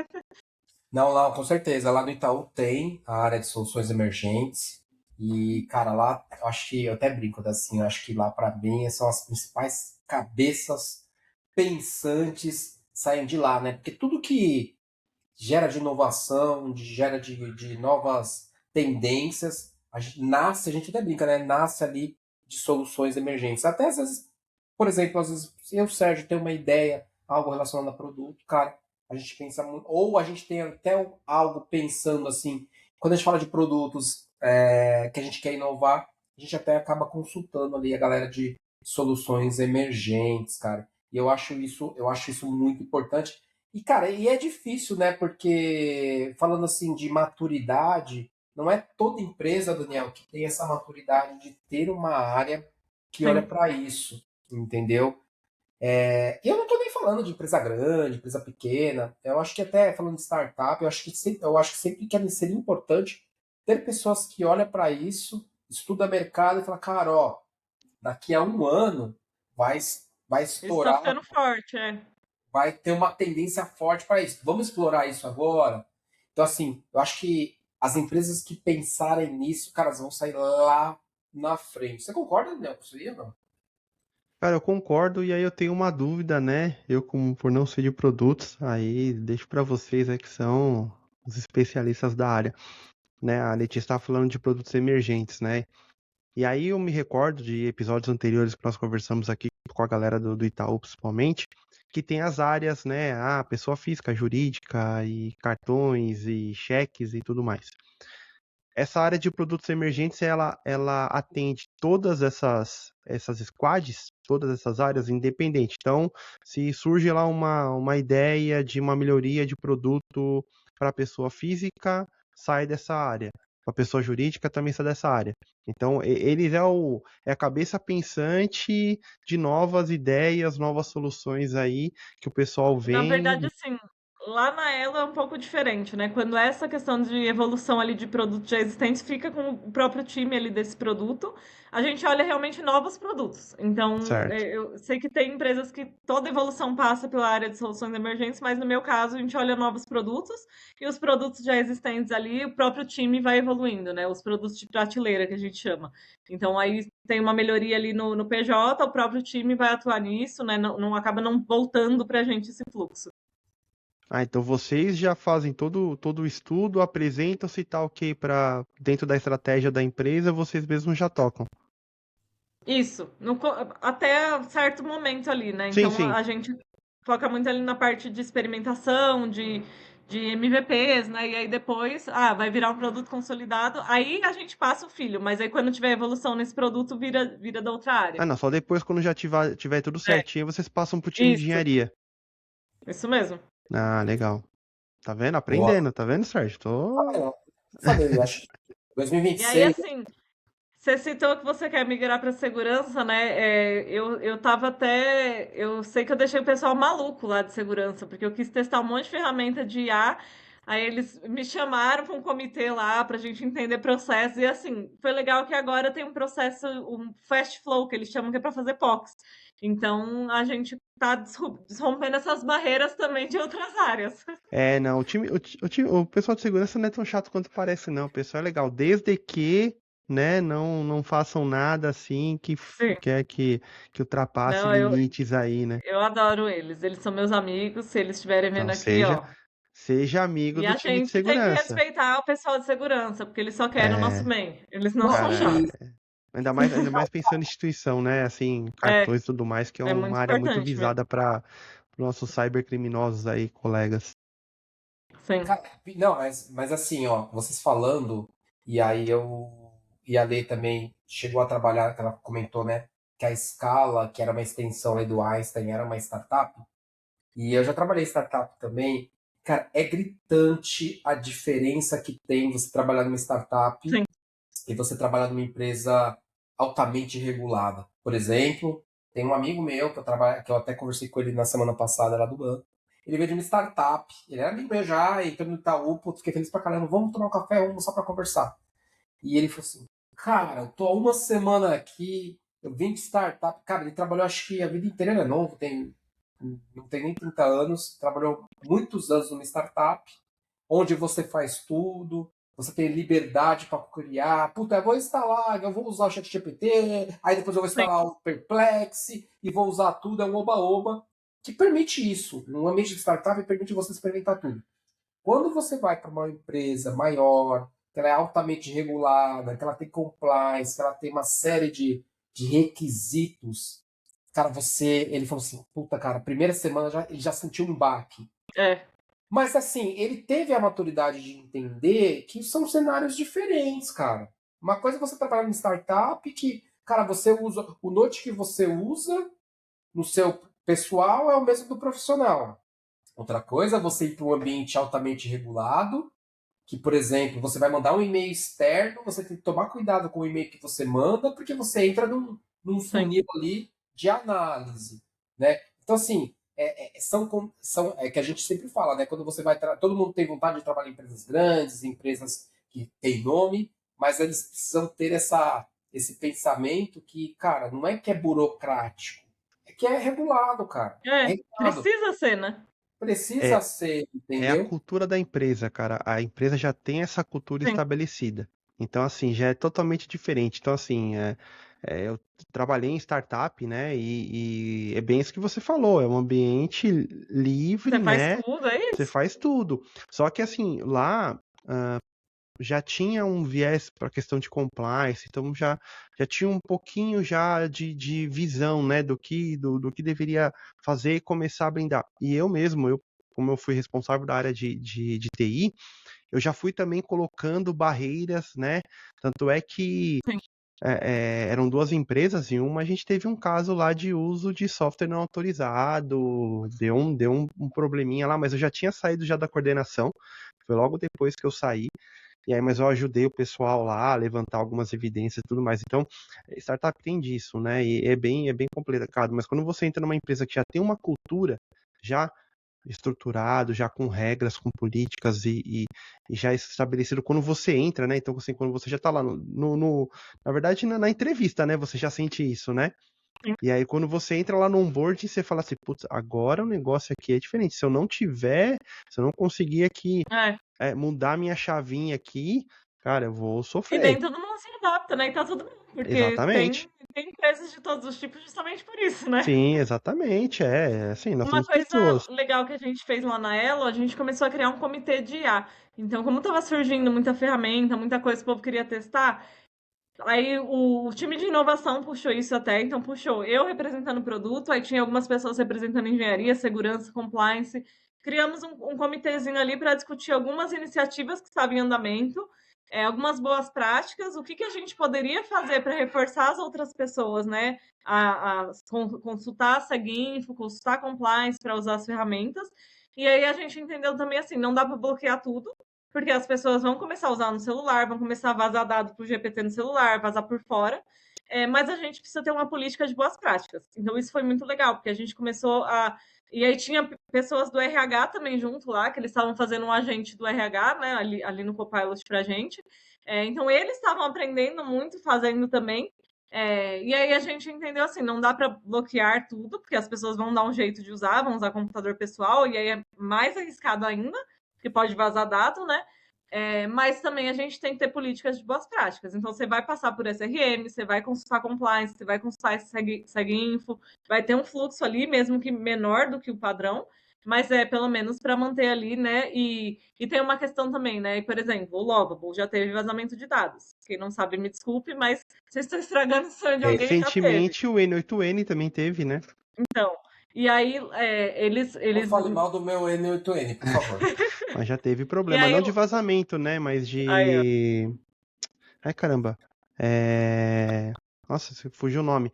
Não, não, com certeza. Lá no Itaú tem a área de soluções emergentes. E, cara, lá eu acho que eu até brinco assim, eu acho que lá para mim são as principais cabeças pensantes saem de lá, né? Porque tudo que gera de inovação, gera de novas tendências, a gente até brinca, né? Nasce ali de soluções emergentes. Até às vezes, por exemplo, às vezes eu, Sérgio, tenho uma ideia, algo relacionado a produto, cara, a gente pensa muito, ou a gente tem até algo pensando assim, quando a gente fala de produtos que a gente quer inovar, a gente até acaba consultando ali a galera de soluções emergentes, cara. E eu acho isso muito importante. E, cara, e é difícil, né? Porque, falando assim de maturidade, não é toda empresa, Daniel, que tem essa maturidade de ter uma área que olha Sim. para isso, entendeu? E eu não estou nem falando de empresa grande, empresa pequena. Eu acho que até falando de startup, eu acho que sempre que seria importante ter pessoas que olham para isso, estuda mercado e fala, cara, ó, daqui a um ano vai, vai Isso está estourar, ficando forte, vai ter uma tendência forte para isso. Vamos explorar isso agora? Então, assim, eu acho que as empresas que pensarem nisso, caras, vão sair lá na frente. Você concorda, Daniel, com isso aí ou não? Cara, eu concordo e aí eu tenho uma dúvida, né? Eu, como por não ser de produtos, aí deixo para vocês aí que são os especialistas da área, né? A Letícia está falando de produtos emergentes, né? E aí eu me recordo de episódios anteriores que nós conversamos aqui com a galera do Itaú, principalmente, que tem as áreas, né? Pessoa física, jurídica, e cartões, e cheques e tudo mais. Essa área de produtos emergentes, ela atende todas essas squads, todas essas áreas independente. Então, se surge lá uma ideia de uma melhoria de produto para a pessoa física, sai dessa área. Para a pessoa jurídica também sai dessa área. Então, eles é a cabeça pensante de novas ideias, novas soluções aí que o pessoal Na vem. verdade, assim, lá na Elo é um pouco diferente, né? Quando é essa questão de evolução ali de produtos já existentes, fica com o próprio time ali desse produto. A gente olha realmente novos produtos. Então, Certo. eu sei que tem empresas que toda evolução passa pela área de soluções emergentes, mas no meu caso, a gente olha novos produtos e os produtos já existentes ali, o próprio time vai evoluindo, né? Os produtos de prateleira que a gente chama. Então, aí tem uma melhoria ali no PJ, o próprio time vai atuar nisso, né? Não acaba não voltando para a gente esse fluxo. Então vocês já fazem todo o estudo, apresentam se tá ok para dentro da estratégia da empresa, vocês mesmos já tocam. Isso, até certo momento ali, né? Sim, Então sim. a gente foca muito ali na parte de experimentação, de MVPs, né? E aí depois, vai virar um produto consolidado, aí a gente passa o filho, mas aí quando tiver evolução nesse produto, vira da outra área. Ah, não, só depois quando já tiver tudo É, certinho, vocês passam pro time de isso, engenharia. isso mesmo. Ah, legal. Tá vendo? Boa. Aprendendo, tá vendo, Sérgio? Tô. Eu falei, eu acho que E aí, 2026. assim, você citou que você quer migrar para segurança, né? Eu tava até. Eu sei que eu deixei o pessoal maluco lá de segurança, porque eu quis testar um monte de ferramenta de IA. Aí eles me chamaram para um comitê lá para a gente entender processo. E assim, foi legal que agora tem um processo, um fast flow, que eles chamam que é para fazer POCs. Então a gente tá desrompendo essas barreiras também de outras áreas. É, não, o pessoal de segurança não é tão chato quanto parece, não. O pessoal é legal, desde que, né, não façam nada assim Sim. que ultrapasse Não, limites aí, né? eu adoro eles. Eles são meus amigos. Se eles estiverem Então, vendo aqui, ó. seja amigo E do a time de gente tem que segurança. respeitar o pessoal de segurança, porque eles só querem o nosso É, bem. Eles não Não, são cara, e chatos. ainda mais pensando em instituição, né? Assim, É, cartões e tudo mais, que é é uma muito área muito importante mesmo. visada para nossos cybercriminosos aí, colegas. Sim, cara, não, mas assim, ó, vocês falando, e aí eu. E a Lei também chegou a trabalhar, que ela comentou, né? Que a Scala, que era uma extensão aí do Einstein, era uma startup. E eu já trabalhei em startup também. Cara, é gritante a diferença que tem você trabalhar numa startup sim, e você trabalhar numa empresa altamente regulada. Por exemplo, tem um amigo meu que eu até conversei com ele na semana passada lá do banco. Ele veio de uma startup, ele era amigo meu já, entrou no Itaú, putz, fiquei feliz pra caramba, vamos tomar um café, vamos só pra conversar. E ele falou assim, cara, eu tô há uma semana aqui, eu vim de startup. Cara, ele trabalhou acho que a vida inteira, ele é novo, não tem nem 30 anos, trabalhou muitos anos numa startup, onde você faz tudo, você tem liberdade para criar. Puta, eu vou instalar, eu vou usar o ChatGPT, aí depois eu vou sim. instalar o Perplexity e vou usar tudo, é um oba-oba, que permite isso. No ambiente de startup, permite você experimentar tudo. Quando você vai para uma empresa maior, que ela é altamente regulada, que ela tem compliance, que ela tem uma série de requisitos, cara, ele falou assim, puta, cara, primeira semana ele já sentiu um baque. É, Mas assim, ele teve a maturidade de entender que são cenários diferentes, cara. Uma coisa é você trabalhar em startup que, cara, você usa o note que você usa no seu pessoal é o mesmo do profissional. Outra coisa é você ir para um ambiente altamente regulado, que, por exemplo, você vai mandar um e-mail externo, você tem que tomar cuidado com o e-mail que você manda, porque você entra num sim. funil ali de análise, né? Então, assim, é que a gente sempre fala, né? Quando você vai... Todo mundo tem vontade de trabalhar em empresas grandes, empresas que têm nome, mas eles precisam ter esse pensamento que, cara, não é que é burocrático, é que é regulado, cara. É É, regulado. precisa ser, né? Precisa É, ser, é a entendeu? cultura da empresa, cara. A empresa já tem essa cultura Sim, estabelecida. Então, assim, já é totalmente diferente. Então, assim, eu trabalhei em startup, né? E é bem isso que você falou. É um ambiente livre, você faz né? tudo, é Você isso. faz tudo. Só que, assim, lá já tinha um viés para a questão de compliance, então já tinha um pouquinho já de visão, né, do que deveria fazer e começar a brindar. E eu mesmo, como eu fui responsável da área de TI, eu já fui também colocando barreiras, né? Tanto é que Sim. eram duas empresas e uma a gente teve um caso lá de uso de software não autorizado, deu um probleminha lá, mas eu já tinha saído já da coordenação, foi logo depois que eu saí. E aí, mas eu ajudei o pessoal lá a levantar algumas evidências e tudo mais. Então, startup tem disso, né? E é bem complicado. Mas quando você entra numa empresa que já tem uma cultura já estruturado, já com regras, com políticas e já estabelecido quando você entra, né? Então, assim, quando você já tá lá na verdade, na entrevista, né? Você já sente isso, né? Sim. E aí, quando você entra lá no onboarding, você fala assim, putz, agora o negócio aqui é diferente. Se eu não conseguir aqui É. mudar minha chavinha aqui, cara, eu vou E sofrer. nem todo mundo se adapta, né? E tá tudo bem, porque Exatamente. tem empresas de todos os tipos justamente por isso, né? Sim, exatamente. Assim, nós Uma somos coisa pessoas. legal que a gente fez lá na Elo, a gente começou a criar um comitê de IA. Então, como estava surgindo muita ferramenta, muita coisa que o povo queria testar, Aí o time de inovação puxou isso até, então puxou eu representando o produto, aí tinha algumas pessoas representando engenharia, segurança, compliance. Criamos um comitêzinho ali para discutir algumas iniciativas que estavam em andamento, algumas boas práticas, o que, que a gente poderia fazer para reforçar as outras pessoas, né? Consultar a Seguinfo, consultar a compliance para usar as ferramentas. E aí a gente entendeu também assim, não dá para bloquear tudo, porque as pessoas vão começar a usar no celular, vão começar a vazar dado para o GPT no celular, vazar por fora. Mas a gente precisa ter uma política de boas práticas. Então, isso foi muito legal, porque a gente começou a. E aí tinha pessoas do RH também junto lá, que eles estavam fazendo um agente do RH, né, ali no Copilot para a gente. Então, eles estavam aprendendo muito, fazendo também. E aí a gente entendeu assim, não dá para bloquear tudo, porque as pessoas vão dar um jeito de usar, vão usar computador pessoal, e aí é mais arriscado ainda, porque pode vazar dado, né? Mas também a gente tem que ter políticas de boas práticas. Então, você vai passar por SRM, você vai consultar compliance, você vai consultar esse Seguinfo, vai ter um fluxo ali, mesmo que menor do que o padrão, mas é pelo menos para manter ali, né? E tem uma questão também, né? Por exemplo, o Lovable já teve vazamento de dados. Quem não sabe, me desculpe, mas vocês estão estragando o sonho de alguém, já teve. Recentemente o N8N também teve, né? Então, e aí Não eles. fale mal do meu N8N, por favor. Mas já teve E problema. aí, Não de vazamento, né? Mas aí, ó, de. Ai, caramba. Nossa, fugiu o nome.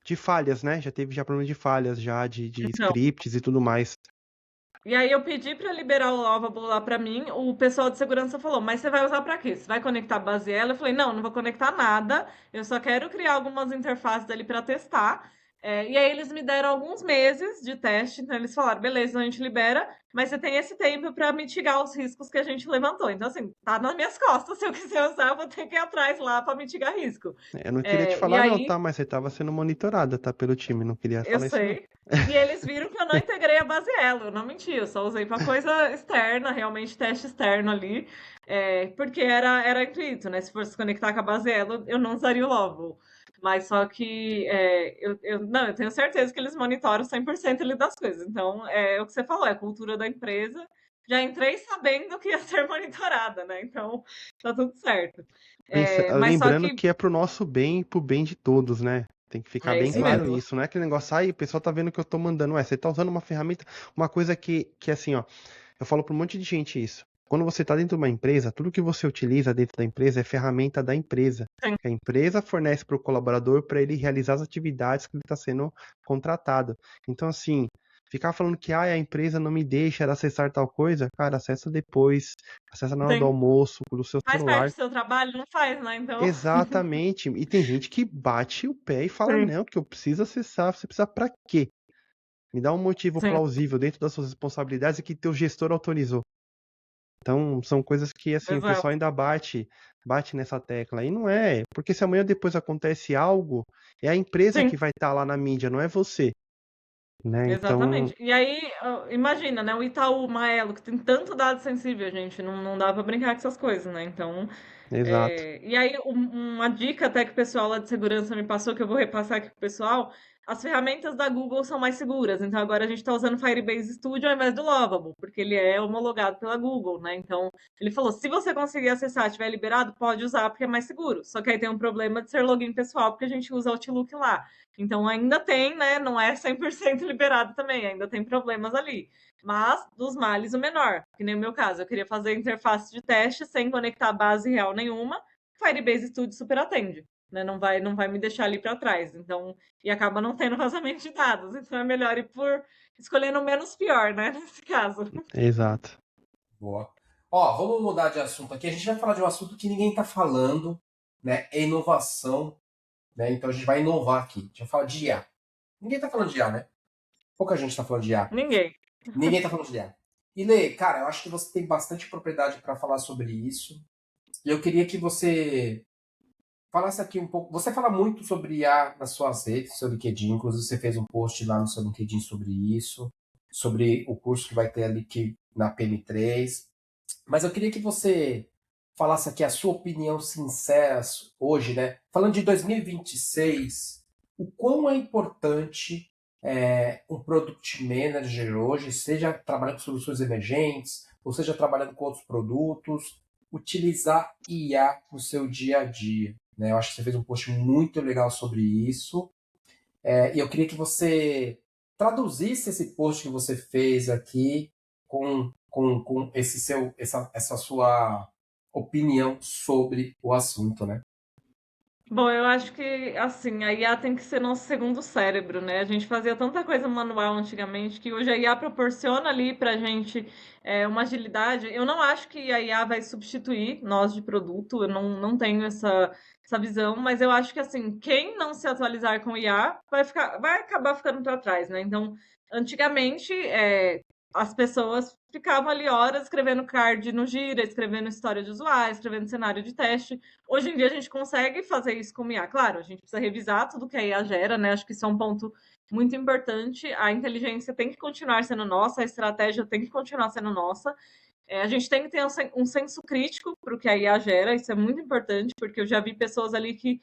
De falhas, né? Já teve já problema de falhas, já de então. scripts e tudo mais. E aí eu pedi para liberar o Lovable lá para mim, o pessoal de segurança falou, mas você vai usar para quê? Você vai conectar a base ela? Eu falei, não vou conectar nada, eu só quero criar algumas interfaces ali para testar. E aí eles me deram alguns meses de teste, então eles falaram, beleza, então a gente libera, mas você tem esse tempo para mitigar os riscos que a gente levantou. Então assim, tá nas minhas costas, se eu quiser usar, eu vou ter que ir atrás lá para mitigar risco. Eu não queria te E falar não, aí tá? Mas você tava sendo monitorada, tá? Pelo time. Não queria eu falar isso não. sei. E eles viram que eu não integrei a base Elo, eu não menti, eu só usei para coisa externa, realmente teste externo ali, porque era intuito, né? Se fosse conectar com a base Elo, eu não usaria o Lovable. Mas só que não, eu tenho certeza que eles monitoram 100% ali das coisas. Então, é o que você falou, é a cultura da empresa. Já entrei sabendo que ia ser monitorada, né? Então, tá tudo certo. Mas só Lembrando que que é pro nosso bem e pro bem de todos, né? Tem que ficar é bem isso claro mesmo. isso. Não é aquele negócio, aí o pessoal tá vendo que eu tô mandando. Você tá usando uma ferramenta, uma coisa que assim, ó. Eu falo pra um monte de gente isso. Quando você tá dentro de uma empresa, tudo que você utiliza dentro da empresa é ferramenta da empresa. Sim, Que a empresa fornece para o colaborador para ele realizar as atividades que ele está sendo contratado. Então, assim, ficar falando que a empresa não me deixa acessar tal coisa, cara, acessa depois, acessa na hora do sim. almoço, do seu Faz parte celular. do seu trabalho? Não faz, né? Então, Exatamente. E tem gente que bate o pé e fala, sim, não, que eu preciso acessar. Você precisa para quê? Me dá um motivo sim, plausível dentro das suas responsabilidades e que teu gestor autorizou. Então, são coisas que, assim, o pessoal exato. ainda bate nessa tecla. E não é, porque se amanhã depois acontece algo, é a empresa Sim, que vai estar lá na mídia, não é você, né? Então, exatamente. E aí, imagina, né? O Itaú, Maelo, que tem tanto dado sensível, gente, não dá pra brincar com essas coisas, né? Então, exato. e aí, uma dica até que o pessoal lá de segurança me passou, que eu vou repassar aqui pro pessoal, as ferramentas da Google são mais seguras. Então, agora a gente está usando o Firebase Studio ao invés do Lovable, porque ele é homologado pela Google, né? Então, ele falou, se você conseguir acessar, tiver liberado, pode usar, porque é mais seguro. Só que aí tem um problema de ser login pessoal, porque a gente usa o Outlook lá. Então, ainda tem, né? Não é 100% liberado também, ainda tem problemas ali. Mas, dos males, o menor. Que nem o meu caso, eu queria fazer interface de teste sem conectar base real nenhuma. Firebase Studio super atende, né? Não vai me deixar ali para trás. Então, e acaba não tendo vazamento de dados. Então, é melhor ir por escolhendo o menos pior, né? Nesse caso. Exato. Boa. Ó, vamos mudar de assunto aqui. A gente vai falar de um assunto que ninguém está falando, né? É inovação, né? Então a gente vai inovar aqui. A gente vai falar de IA. Ninguém está falando de IA, né? Pouca gente está falando de IA. Ninguém. Ninguém está falando de IA. E Lê, cara, eu acho que você tem bastante propriedade para falar sobre isso. E eu queria que você falasse aqui um pouco. Você fala muito sobre IA nas suas redes, no seu LinkedIn. Inclusive, você fez um post lá no seu LinkedIn sobre isso, sobre o curso que vai ter ali na PM3. Mas eu queria que você falasse aqui a sua opinião sincera hoje, né? Falando de 2026, o quão é importante um Product Manager hoje, seja trabalhando com soluções emergentes, ou seja trabalhando com outros produtos, utilizar IA no seu dia a dia. né? Eu acho que você fez um post muito legal sobre isso. E eu queria que você traduzisse esse post que você fez aqui com essa sua opinião sobre o assunto, né? Bom, eu acho que, assim, a IA tem que ser nosso segundo cérebro, né? A gente fazia tanta coisa manual antigamente que hoje a IA proporciona ali pra gente uma agilidade. Eu não acho que a IA vai substituir nós de produto, eu não tenho essa visão, mas eu acho que, assim, quem não se atualizar com IA vai acabar ficando para trás, né? Então, antigamente, as pessoas ficavam ali horas escrevendo card no Gira, escrevendo história de usuário, escrevendo cenário de teste. Hoje em dia a gente consegue fazer isso com IA. Claro, a gente precisa revisar tudo que a IA gera, né? Acho que isso é um ponto muito importante. A inteligência tem que continuar sendo nossa, a estratégia tem que continuar sendo nossa. A gente tem que ter um senso crítico para o que a IA gera, isso é muito importante, porque eu já vi pessoas ali que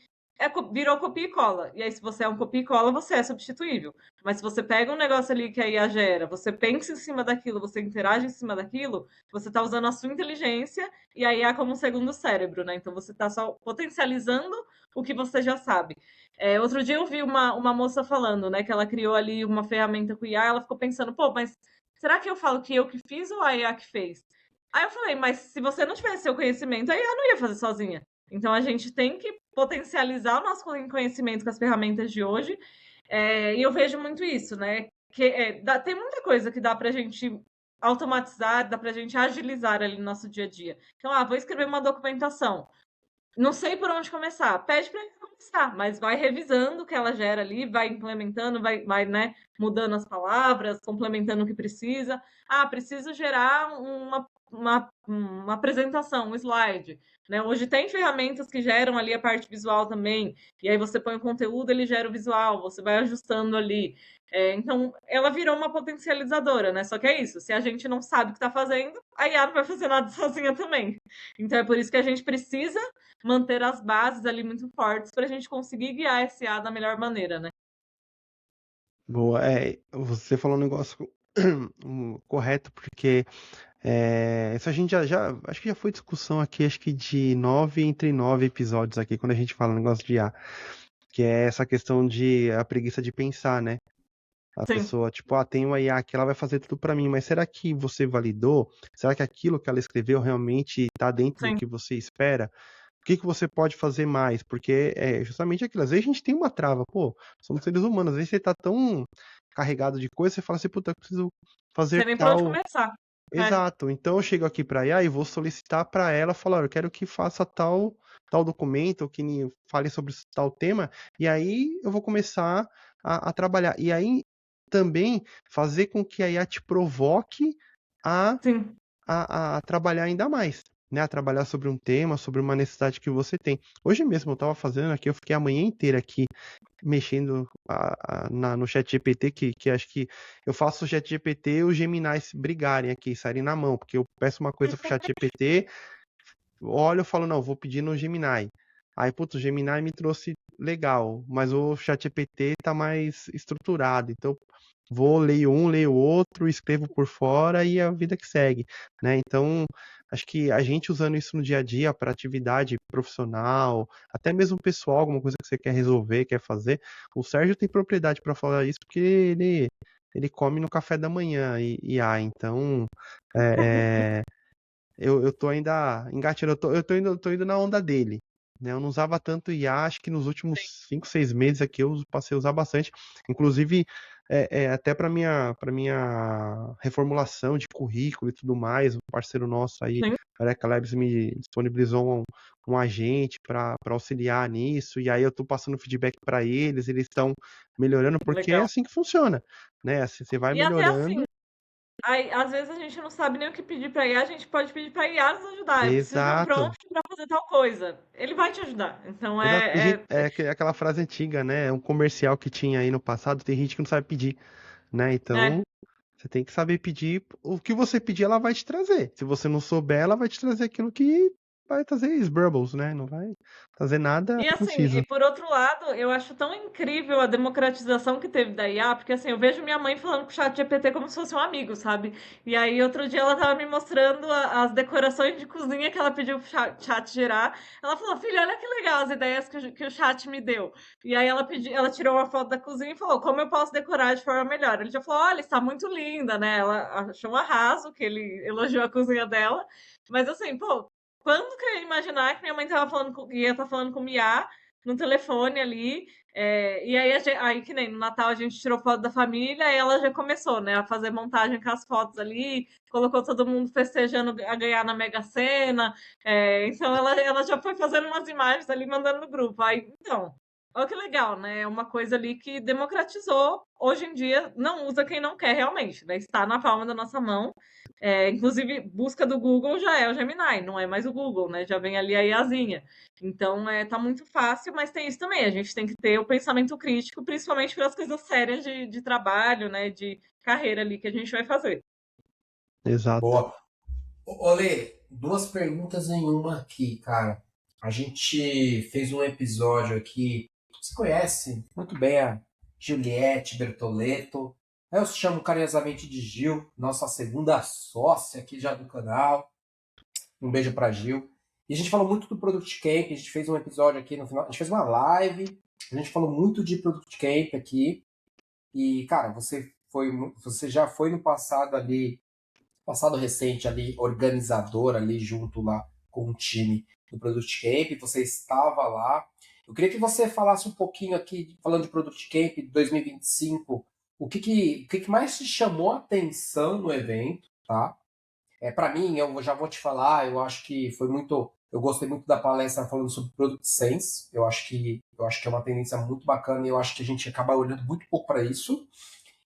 virou copia e cola. E aí, se você é um copia e cola, você é substituível. Mas se você pega um negócio ali que a IA gera, você pensa em cima daquilo, você interage em cima daquilo, você está usando a sua inteligência e a IA como um segundo cérebro, né? Então você está só potencializando o que você já sabe. Outro dia eu vi uma moça falando, né, que ela criou ali uma ferramenta com IA, ela ficou pensando, pô, mas será que eu falo que eu que fiz ou a IA que fez? Aí eu falei, mas se você não tivesse seu conhecimento, a IA não ia fazer sozinha. Então a gente tem que potencializar o nosso conhecimento com as ferramentas de hoje. E eu vejo muito isso, né? Tem muita coisa que dá para a gente automatizar, dá para a gente agilizar ali no nosso dia a dia. Então, vou escrever uma documentação. Não sei por onde começar. Pede para ele começar, mas vai revisando o que ela gera ali, vai implementando, vai, né, mudando as palavras, complementando o que precisa. Preciso gerar uma apresentação, um slide. Né? Hoje tem ferramentas que geram ali a parte visual também. E aí você põe o conteúdo, ele gera o visual, você vai ajustando ali. Então, ela virou uma potencializadora, né? Só que é isso, se a gente não sabe o que está fazendo, a IA não vai fazer nada sozinha também. Então, é por isso que a gente precisa manter as bases ali muito fortes para a gente conseguir guiar esse A da melhor maneira, né? Boa, você falou um negócio correto, porque isso a gente acho que já foi discussão aqui, acho que de 9 episódios aqui, quando a gente fala um negócio de IA, que é essa questão de a preguiça de pensar, né? A Sim, pessoa, tipo, tem uma IA que ela vai fazer tudo pra mim, mas será que você validou? Será que aquilo que ela escreveu realmente tá dentro do sim. que você espera? O que você pode fazer mais? Porque é justamente aquilo. Às vezes a gente tem uma trava, pô, somos seres humanos, às vezes você tá tão carregado de coisa, você fala assim, puta, eu preciso fazer Não sei nem por onde tal. começar. É, Exato. Então eu chego aqui para IA e vou solicitar para ela, falar, eu quero que faça tal documento, ou que fale sobre tal tema, e aí eu vou começar a trabalhar. E aí também fazer com que a IA te provoque a sim. a trabalhar ainda mais, né? A trabalhar sobre um tema, sobre uma necessidade que você tem. Hoje mesmo eu estava fazendo aqui, eu fiquei a manhã inteira aqui mexendo no chat GPT, que acho que eu faço o chat GPT e o Gemini se brigarem aqui, saírem na mão, porque eu peço uma coisa pro chat GPT, olho e falo, não, vou pedir no Gemini. Aí, putz, o Gemini me trouxe legal, mas o chat GPT tá mais estruturado, então leio um, leio outro, escrevo por fora e a vida que segue, né? Então, acho que a gente usando isso no dia a dia para atividade profissional, até mesmo pessoal, alguma coisa que você quer resolver, quer fazer, o Sérgio tem propriedade para falar isso porque ele come no café da manhã então é, eu tô ainda engatinhando, eu tô indo na onda dele. Né, eu não usava tanto IA, acho que nos últimos 5, 6 meses aqui eu passei a usar bastante. Inclusive, até para minha reformulação de currículo e tudo mais, um parceiro nosso aí, Sim, a Eureka Labs, me disponibilizou um agente para auxiliar nisso, e aí eu tô passando feedback para eles estão melhorando, porque é legal. assim que funciona, né? Assim, você vai E até melhorando. assim, aí, às vezes a gente não sabe nem o que pedir para IA, a gente pode pedir para IA nos ajudar. Eu preciso de um Exato. prompt para fazer tal coisa. Ele vai te ajudar. Então Exato. Tem gente, aquela frase antiga, né? É um comercial que tinha aí no passado, tem gente que não sabe pedir, né? Então, é, você tem que saber pedir. O que você pedir, ela vai te trazer. Se você não souber, ela vai te trazer aquilo que vai trazer Sbrubbles, né? Não vai trazer nada E assim, conciso. e por outro lado, eu acho tão incrível a democratização que teve da IA, porque assim, eu vejo minha mãe falando com o chat GPT como se fosse um amigo, sabe? E aí outro dia ela tava me mostrando as decorações de cozinha que ela pediu pro chat gerar. Ela falou, filha, olha que legal as ideias que o chat me deu. E aí ela tirou uma foto da cozinha e falou, como eu posso decorar de forma melhor? Ele já falou, olha, está muito linda, né? Ela achou um arraso, que ele elogiou a cozinha dela. Mas assim, pô, quando que eu ia imaginar que minha mãe tava falando ia estar falando com o Mia no telefone ali? E aí, aí, que nem no Natal, a gente tirou foto da família e ela já começou, né, a fazer montagem com as fotos ali, colocou todo mundo festejando a ganhar na Mega Sena. Então ela já foi fazendo umas imagens ali, mandando no grupo. Aí, então, olha que legal, né? É uma coisa ali que democratizou. Hoje em dia, não usa quem não quer realmente, né? Está na palma da nossa mão. Inclusive, busca do Google já é o Gemini, não é mais o Google, né? Já vem ali a IAzinha. Então, tá muito fácil, mas tem isso também. A gente tem que ter o pensamento crítico, principalmente para as coisas sérias de trabalho, né? De carreira ali que a gente vai fazer. Exato. Boa. Olê, duas perguntas em uma aqui, cara. A gente fez um episódio aqui. Você conhece muito bem a Juliette Bertoletto. Eu chamo carinhosamente de Gil, nossa segunda sócia aqui já do canal. Um beijo pra Gil. E a gente falou muito do Product Camp. A gente fez um episódio aqui no final. A gente fez uma live. A gente falou muito de Product Camp aqui. E, cara, você já foi no passado ali, passado recente ali, organizador ali junto lá com o time do Product Camp, você estava lá. Eu queria que você falasse um pouquinho aqui, falando de Product Camp 2025, o que mais te chamou a atenção no evento, tá? Para mim, eu já vou te falar, eu acho que foi muito, eu gostei muito da palestra falando sobre Product Sense, eu acho que é uma tendência muito bacana e eu acho que a gente acaba olhando muito pouco para isso.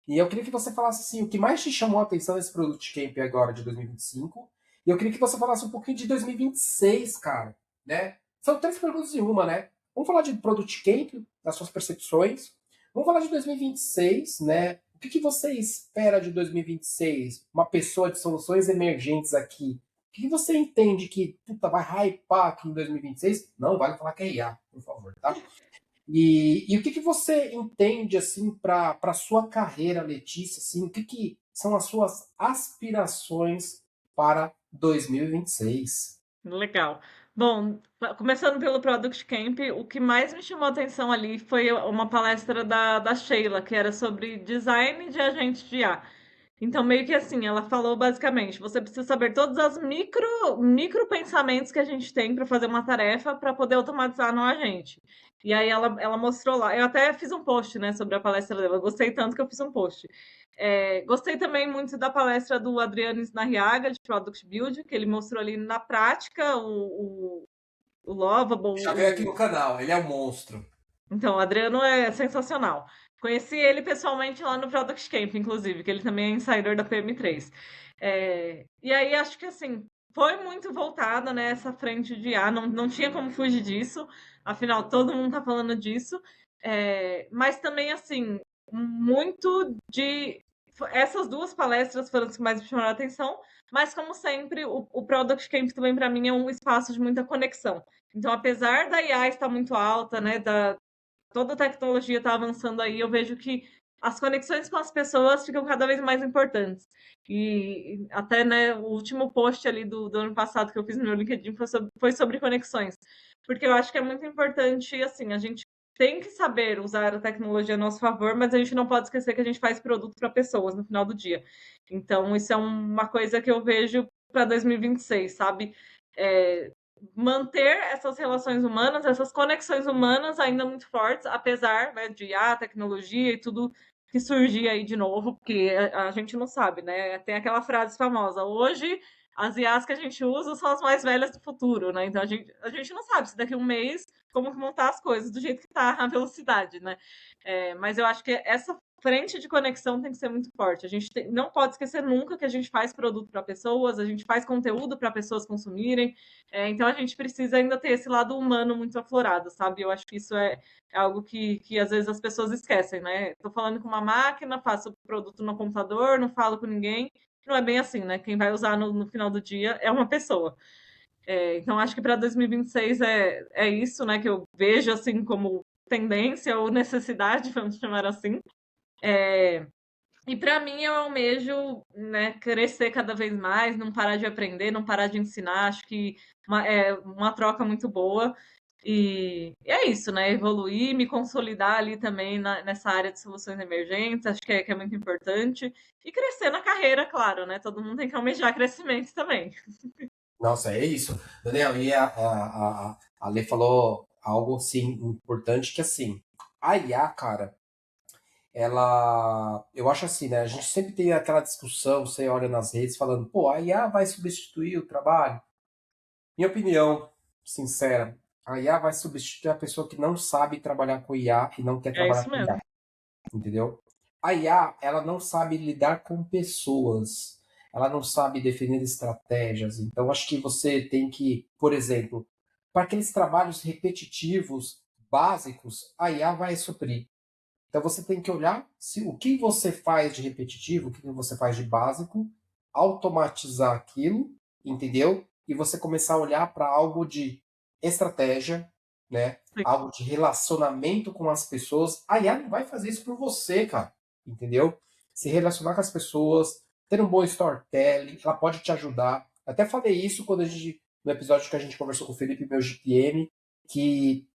E eu queria que você falasse assim, o que mais te chamou a atenção nesse Product Camp agora de 2025. E 25. E eu queria que você falasse um pouquinho de 2026, cara, né? São três perguntas em uma, né? Vamos falar de Product Camp, das suas percepções. Vamos falar de 2026, né? O que você espera de 2026? Uma pessoa de soluções emergentes aqui. O que você entende que puta, vai hypar aqui em 2026? Não vale falar que é IA, por favor, tá? E o que você entende assim para a sua carreira, Letícia? Assim, o que são as suas aspirações para 2026? Legal. Bom, começando pelo Product Camp, o que mais me chamou a atenção ali foi uma palestra da Sheila, que era sobre design de agente de IA. Então, meio que assim, ela falou basicamente, você precisa saber todos os micro pensamentos que a gente tem para fazer uma tarefa para poder automatizar no agente. E aí ela mostrou lá, eu até fiz um post, né, sobre a palestra dela, eu gostei tanto que eu fiz um post. Gostei também muito da palestra do Adriano Snarriaga, de Product Build, que ele mostrou ali na prática o Lovable. Já veio aqui no canal, ele é um monstro. Então, o Adriano é sensacional. Conheci ele pessoalmente lá no Product Camp, inclusive, que ele também é insider da PM3. E aí, acho que assim, foi muito voltada nessa frente de IA, não tinha como fugir disso, afinal, todo mundo tá falando disso. Mas também, assim, muito de. Essas duas palestras foram as que mais me chamaram a atenção, mas como sempre, o Product Camp também para mim é um espaço de muita conexão. Então, apesar da IA estar muito alta, né, toda a tecnologia está avançando aí, eu vejo que as conexões com as pessoas ficam cada vez mais importantes. E até, né, o último post ali do ano passado que eu fiz no meu LinkedIn foi sobre conexões. Porque eu acho que é muito importante, assim, a gente tem que saber usar a tecnologia a nosso favor, mas a gente não pode esquecer que a gente faz produto para pessoas no final do dia. Então, isso é uma coisa que eu vejo para 2026, sabe? Manter essas relações humanas, essas conexões humanas ainda muito fortes, apesar, né, de tecnologia e tudo que surgir aí de novo, porque a gente não sabe, né? Tem aquela frase famosa, hoje as IAs que a gente usa são as mais velhas do futuro, né? Então a gente não sabe se daqui a um mês como que montar as coisas do jeito que tá a velocidade, né? Mas eu acho que essa frente de conexão tem que ser muito forte. A gente não pode esquecer nunca que a gente faz produto para pessoas, a gente faz conteúdo para pessoas consumirem. Então a gente precisa ainda ter esse lado humano muito aflorado, sabe? Eu acho que isso é algo que às vezes as pessoas esquecem, né? Tô falando com uma máquina, faço produto no computador, não falo com ninguém. Não é bem assim, né? Quem vai usar no final do dia é uma pessoa. Então, acho que para 2026 é isso, né, que eu vejo assim como tendência ou necessidade, vamos chamar assim. É, e para mim eu almejo, né, crescer cada vez mais, não parar de aprender, não parar de ensinar. Acho que é uma troca muito boa. E é isso, né? Evoluir, me consolidar ali também nessa área de soluções emergentes, acho que é muito importante. E crescer na carreira, claro, né? Todo mundo tem que almejar crescimento também. Nossa, é isso. Daniel, e a Lê falou algo, assim, importante, que, assim, a IA, cara, ela... Eu acho assim, né? A gente sempre tem aquela discussão, você olha nas redes, falando, pô, a IA vai substituir o trabalho? Minha opinião, sincera, a IA vai substituir a pessoa que não sabe trabalhar com IA e não quer É trabalhar isso com IA, mesmo. entendeu? A IA, ela não sabe lidar com pessoas, ela não sabe definir estratégias. Então, acho que você tem que, por exemplo, para aqueles trabalhos repetitivos, básicos, a IA vai suprir. Então, você tem que olhar se o que você faz de repetitivo, o que você faz de básico, automatizar aquilo, entendeu? E você começar a olhar para algo de estratégia, né? Sim. Algo de relacionamento com as pessoas. A IA não vai fazer isso por você, cara, entendeu? Se relacionar com as pessoas, ter um bom storytelling, ela pode te ajudar. Até falei isso quando no episódio que a gente conversou com o Felipe, meu GPM, que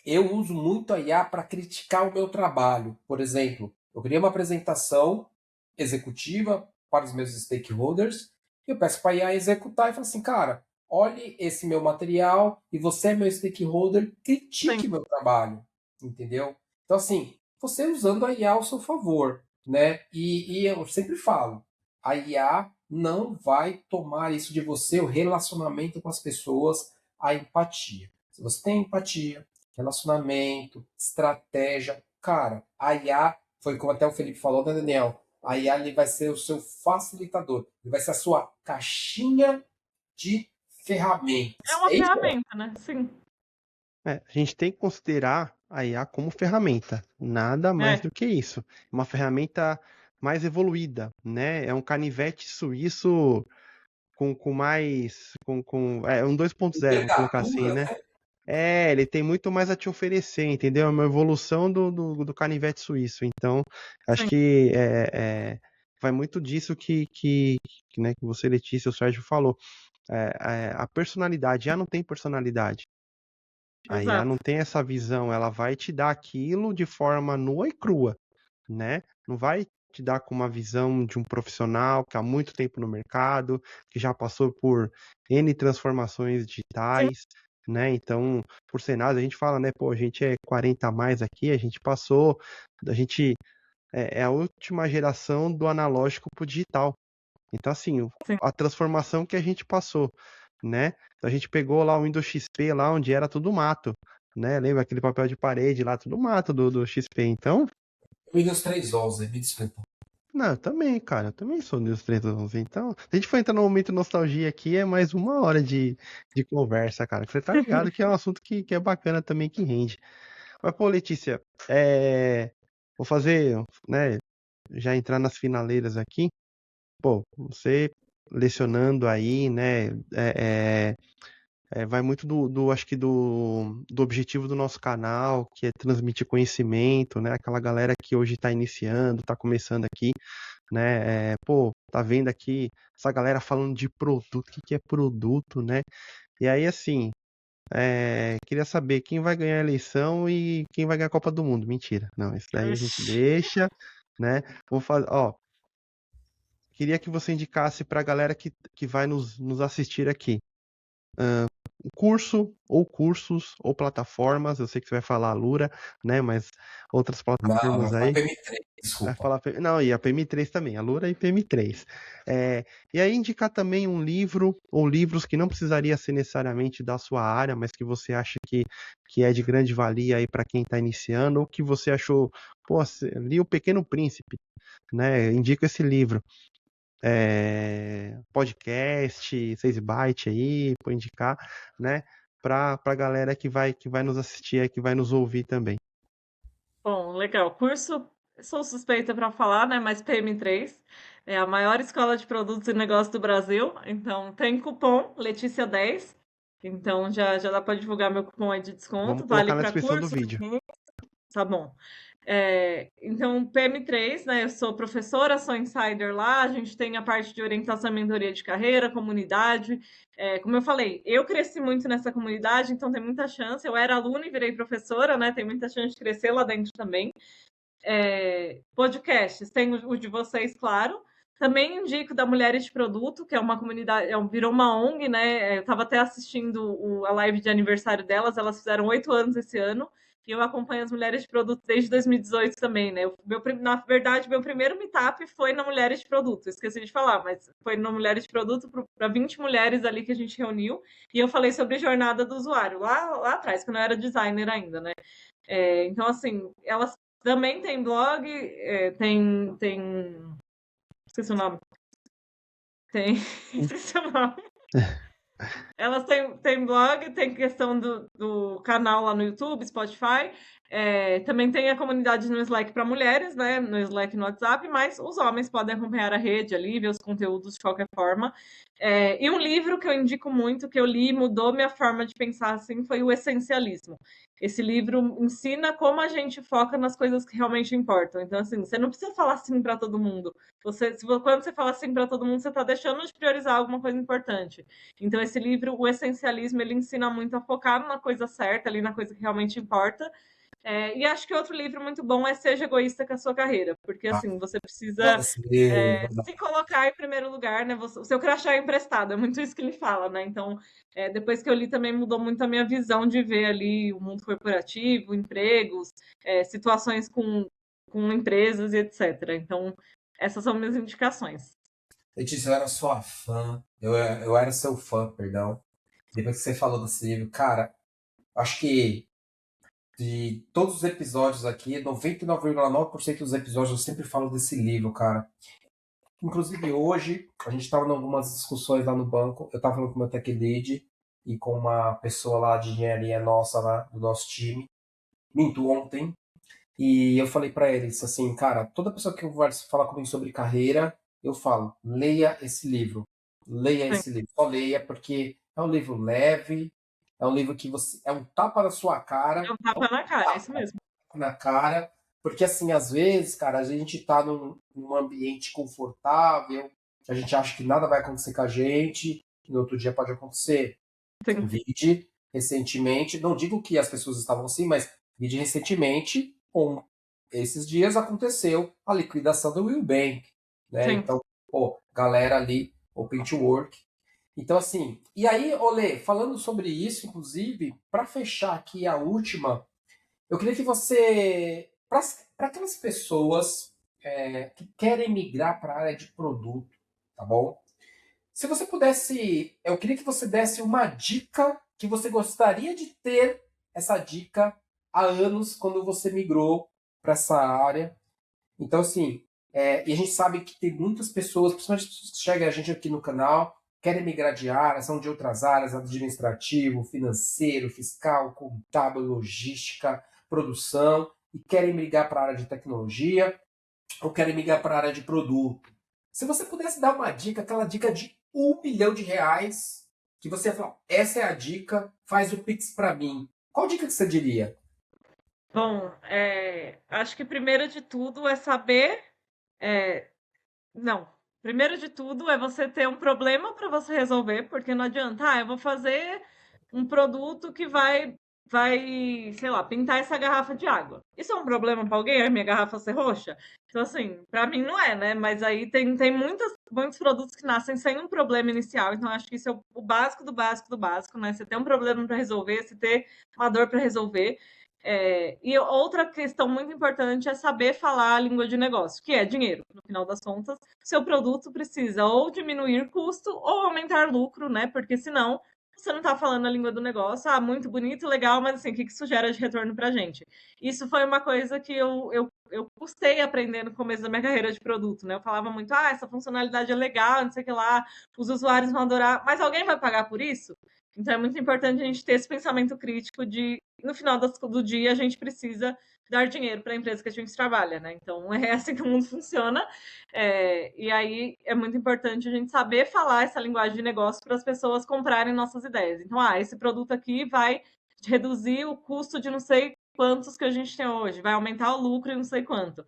eu uso muito a IA para criticar o meu trabalho. Por exemplo, eu criei uma apresentação executiva para os meus stakeholders, e eu peço para a IA executar e falo assim, cara, olhe esse meu material e você é meu stakeholder, Sim. critique meu trabalho, entendeu? Então, assim, você usando a IA ao seu favor, né? E eu sempre falo, a IA não vai tomar isso de você, o relacionamento com as pessoas, a empatia. Se você tem empatia, relacionamento, estratégia. Cara, a IA, foi como até o Felipe falou, né, Daniel? A IA ele vai ser o seu facilitador, ele vai ser a sua caixinha de É ferramentas. uma É isso? ferramenta, né? Sim. A gente tem que considerar a IA como ferramenta, nada mais É, do que isso. Uma ferramenta mais evoluída, né? É um canivete suíço com mais. É um 2.0, vamos colocar assim, Envergadura, né? né? Ele tem muito mais a te oferecer, entendeu? É uma evolução do canivete suíço. Então, acho sim, que vai muito disso né, que você, Letícia, o Sérgio falou. A personalidade, a IA não tem personalidade. A IA exato. não tem essa visão, ela vai te dar aquilo de forma nua e crua, né? Não vai te dar com uma visão de um profissional que há muito tempo no mercado, que já passou por N transformações Sim, digitais, né? Então, por cenário, a gente fala, né? Pô, a gente é 40 a mais aqui, a gente passou, a gente é a última geração do analógico pro digital. Então, assim, sim. a transformação que a gente passou, né? Então, a gente pegou lá o Windows XP, lá onde era tudo mato, né? Lembra aquele papel de parede lá, tudo mato do XP. Então, Windows 3.11, me desculpa. não, eu também, cara, eu também sou Windows 3.11. Então, se a gente for entrar no momento de nostalgia aqui, é mais uma hora de conversa, cara. Você tá ligado que é um assunto que é bacana também, que rende. Mas, pô, Letícia, vou fazer, né, já entrar nas finaleiras aqui. Pô, você lecionando aí, né, vai muito acho que do objetivo do nosso canal, que é transmitir conhecimento, né, aquela galera que hoje está iniciando, está começando aqui, né, pô, tá vendo aqui essa galera falando de produto, o que que é produto, né, e aí, assim, queria saber quem vai ganhar a eleição e quem vai ganhar a Copa do Mundo. Mentira, não, isso daí a gente Ixi. deixa, né, vou fazer, ó, queria que você indicasse para a galera que vai nos assistir aqui. Um curso, ou cursos, ou plataformas. Eu sei que você vai falar Alura, né? Mas outras Não, plataformas não foi aí. PM3, Vai desculpa. falar. Não, e a PM3 também, Alura e PM3. E aí indicar também um livro, ou livros que não precisaria ser necessariamente da sua área, mas que você acha que é de grande valia aí para quem está iniciando, ou que você achou, pô, li O Pequeno Príncipe, né? Indica esse livro. Podcast, 6 byte aí, para indicar, né? Para a galera que vai nos assistir, que vai nos ouvir também. Bom, legal. Curso, sou suspeita para falar, né? Mas PM3 é a maior escola de produtos e negócios do Brasil. Então, tem cupom Letícia 10. Então já dá para divulgar meu cupom aí de desconto, Vamos vale colocar na para descrição do curso, vídeo. tá bom. Então, PM3, né? Eu sou professora, sou insider lá. A gente tem a parte de orientação e mentoria de carreira, comunidade. Como eu falei, eu cresci muito nessa comunidade, então tem muita chance. Eu era aluna e virei professora, né? Tem muita chance de crescer lá dentro também. Podcasts, tem o de vocês, claro. Também indico da Mulheres de Produto, que é uma comunidade, virou uma ONG, né? Eu estava até assistindo a live de aniversário delas, elas fizeram 8 anos esse ano, e eu acompanho as Mulheres de Produto desde 2018 também, né? Na verdade, meu primeiro meetup foi na Mulheres de Produto, esqueci de falar, mas foi na Mulheres de Produto para 20 mulheres ali que a gente reuniu, e eu falei sobre jornada do usuário, lá atrás, quando eu era designer ainda, né? Então, assim, elas também têm blog, esqueci o nome. Esqueci o nome. Elas têm blog, tem questão do canal lá no YouTube, Spotify. Também tem a comunidade no Slack para mulheres, né? No Slack e no WhatsApp, mas os homens podem acompanhar a rede ali, ver os conteúdos de qualquer forma. E um livro que eu indico muito, que eu li e mudou minha forma de pensar assim, foi O Essencialismo. Esse livro ensina como a gente foca nas coisas que realmente importam. Então, assim, você não precisa falar sim para todo mundo. Quando você fala sim para todo mundo, você está deixando de priorizar alguma coisa importante. Então, esse livro, O Essencialismo, ele ensina muito a focar na coisa certa, ali na coisa que realmente importa. E acho que outro livro muito bom é Seja Egoísta com a Sua Carreira, porque Ah, assim, você precisa esse livro, se colocar em primeiro lugar, né? O seu crachá é emprestado, é muito isso que ele fala, né? Então, depois que eu li também mudou muito a minha visão de ver ali o mundo corporativo, empregos, situações com empresas e etc. Então, essas são minhas indicações. Letícia, eu era sua fã. Eu era seu fã, perdão. Depois que você falou desse livro, cara, acho que de todos os episódios aqui, 99,9% dos episódios eu sempre falo desse livro, cara. Inclusive hoje, a gente estava em algumas discussões lá no banco, eu estava falando com o meu tech lead e com uma pessoa lá de engenharia nossa lá, do nosso time, minto ontem, e eu falei para eles assim, cara, toda pessoa que vai falar comigo sobre carreira, eu falo, leia Sim, esse livro, só leia, porque é um livro leve, é um livro que você, é um tapa na sua é cara, um tapa na cara, é isso mesmo. na cara, porque assim, às vezes, cara, a gente tá num ambiente confortável, a gente acha que nada vai acontecer com a gente, e no outro dia pode acontecer. Sim, Vide recentemente, não digo que as pessoas estavam assim, mas vide recentemente, esses dias aconteceu a liquidação do Will Bank, né? sim. Então, pô, galera ali, open to work. Então, assim, e aí, Olê, falando sobre isso, inclusive, para fechar aqui a última, eu queria que você, para aquelas pessoas que querem migrar para a área de produto, tá bom? Se você pudesse, eu queria que você desse uma dica que você gostaria de ter essa dica há anos quando você migrou para essa área. Então, assim, e a gente sabe que tem muitas pessoas, principalmente as pessoas que chegam a gente aqui no canal, querem migrar de área, são de outras áreas, administrativo, financeiro, fiscal, contábil, logística, produção, e querem migrar para a área de tecnologia ou querem migrar para a área de produto. Se você pudesse dar uma dica, aquela dica de R$ 1 milhão, que você fala, essa é a dica, faz o Pix para mim. Qual dica que você diria? Bom, acho que primeiro de tudo é saber. é, não, primeiro de tudo é você ter um problema para você resolver, porque não adianta, eu vou fazer um produto que vai, sei lá, pintar essa garrafa de água. Isso é um problema para alguém, a minha garrafa ser roxa? Então, assim, para mim não é, né? Mas aí tem muitos produtos que nascem sem um problema inicial, então acho que isso é o básico do básico do básico, né? Você ter um problema para resolver, você ter uma dor para resolver. E outra questão muito importante é saber falar a língua de negócio, que é dinheiro. No final das contas, seu produto precisa ou diminuir custo ou aumentar lucro, né? Porque senão você não está falando a língua do negócio. Ah, muito bonito, legal, mas assim, o que isso gera de retorno para a gente? Isso foi uma coisa que eu custei aprender no começo da minha carreira de produto, né? Eu falava muito, essa funcionalidade é legal, não sei o que lá, os usuários vão adorar, mas alguém vai pagar por isso? Então é muito importante a gente ter esse pensamento crítico de, no final do dia, a gente precisa dar dinheiro para a empresa que a gente trabalha, né? Então é assim que o mundo funciona. E aí é muito importante a gente saber falar essa linguagem de negócio para as pessoas comprarem nossas ideias. Então, esse produto aqui vai reduzir o custo de não sei quantos que a gente tem hoje, vai aumentar o lucro e não sei quanto.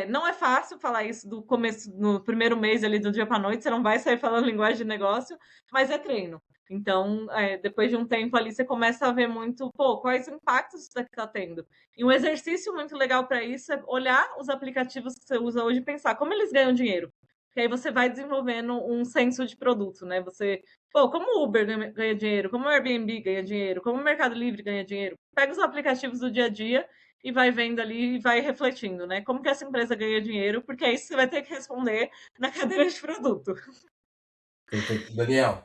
Não é fácil falar isso do começo, no primeiro mês ali do dia para noite, você não vai sair falando linguagem de negócio, mas é treino. Então, depois de um tempo ali, você começa a ver muito, quais impactos isso daqui está tendo. E um exercício muito legal para isso é olhar os aplicativos que você usa hoje e pensar como eles ganham dinheiro. Porque aí você vai desenvolvendo um senso de produto, né? Como o Uber ganha dinheiro, como o Airbnb ganha dinheiro, como o Mercado Livre ganha dinheiro. Pega os aplicativos do dia a dia e vai vendo ali e vai refletindo, né? Como que essa empresa ganha dinheiro, porque é isso que você vai ter que responder na cadeira de produto. Perfeito. Daniel,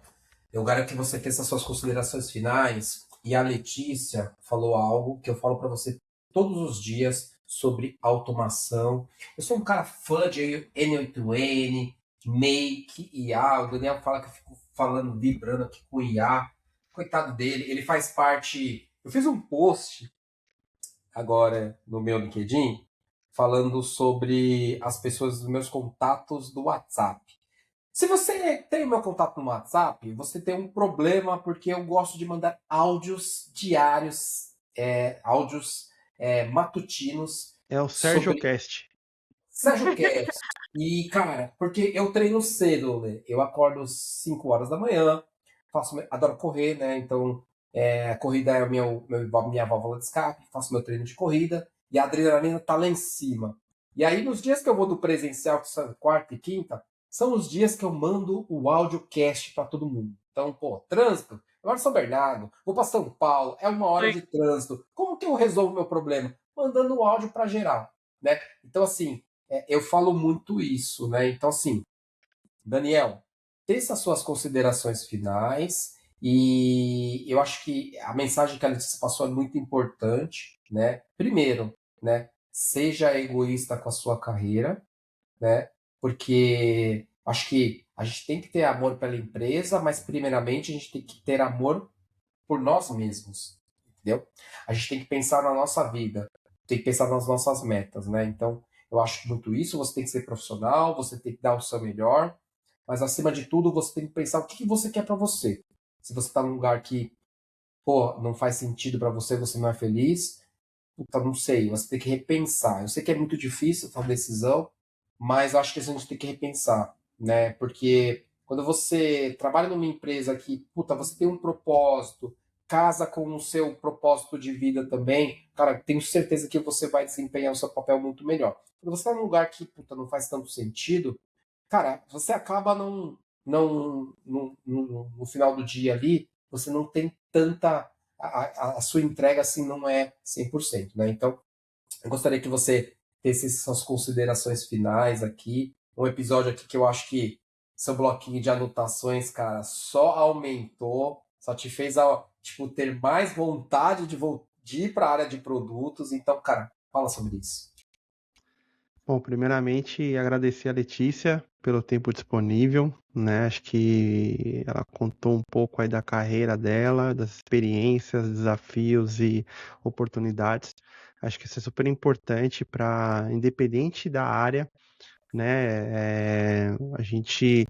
eu quero que você fez as suas considerações finais e a Letícia falou algo que eu falo para você todos os dias sobre automação. Eu sou um cara fã de N8N, Make, IA. O Daniel fala que eu fico falando, vibrando aqui com IA. Coitado dele, ele faz parte. Eu fiz um post agora no meu LinkedIn falando sobre as pessoas dos meus contatos do WhatsApp. Se você tem o meu contato no WhatsApp, você tem um problema porque eu gosto de mandar áudios diários, áudios matutinos É o Sérgio sobre Cast. Sérgio Cast. E, cara, porque eu treino cedo, né? Eu acordo às 5 horas da manhã, adoro correr, né? Então, a corrida é minha válvula de escape, faço meu treino de corrida e a adrenalina tá lá em cima. E aí, nos dias que eu vou do presencial, que são quarta e quinta, são os dias que eu mando o audiocast para todo mundo. Então, trânsito, eu moro em São Bernardo, vou para São Paulo, é 1 hora de trânsito. Como que eu resolvo meu problema? Mandando o áudio para geral, né? Então, assim, eu falo muito isso, né? Então, assim, Daniel, teça as suas considerações finais e eu acho que a mensagem que a Letícia passou é muito importante, né? Primeiro, né? Seja egoísta com a sua carreira, né? Porque acho que a gente tem que ter amor pela empresa, mas primeiramente a gente tem que ter amor por nós mesmos, entendeu? A gente tem que pensar na nossa vida, tem que pensar nas nossas metas, né? Então, eu acho muito isso, você tem que ser profissional, você tem que dar o seu melhor, mas acima de tudo, você tem que pensar o que você quer para você. Se você está num lugar que, não faz sentido para você, você não é feliz, puta, não sei, você tem que repensar. Eu sei que é muito difícil tomar decisão, mas eu acho que a gente tem que repensar, né? Porque quando você trabalha numa empresa que, puta, você tem um propósito, casa com o seu propósito de vida também, cara, tenho certeza que você vai desempenhar o seu papel muito melhor. Quando você está num lugar que, puta, não faz tanto sentido, cara, você acaba no final do dia ali, você não tem tanta. A sua entrega assim não é 100%, né? Então, eu gostaria que você tesse suas considerações finais aqui. Um episódio aqui que eu acho que seu bloquinho de anotações, cara, só aumentou, só te fez tipo, ter mais vontade de ir para a área de produtos. Então, cara, fala sobre isso. Bom, primeiramente agradecer a Letícia pelo tempo disponível, né? Acho que ela contou um pouco aí da carreira dela, das experiências, desafios e oportunidades. Acho que isso é super importante para, independente da área, né? A gente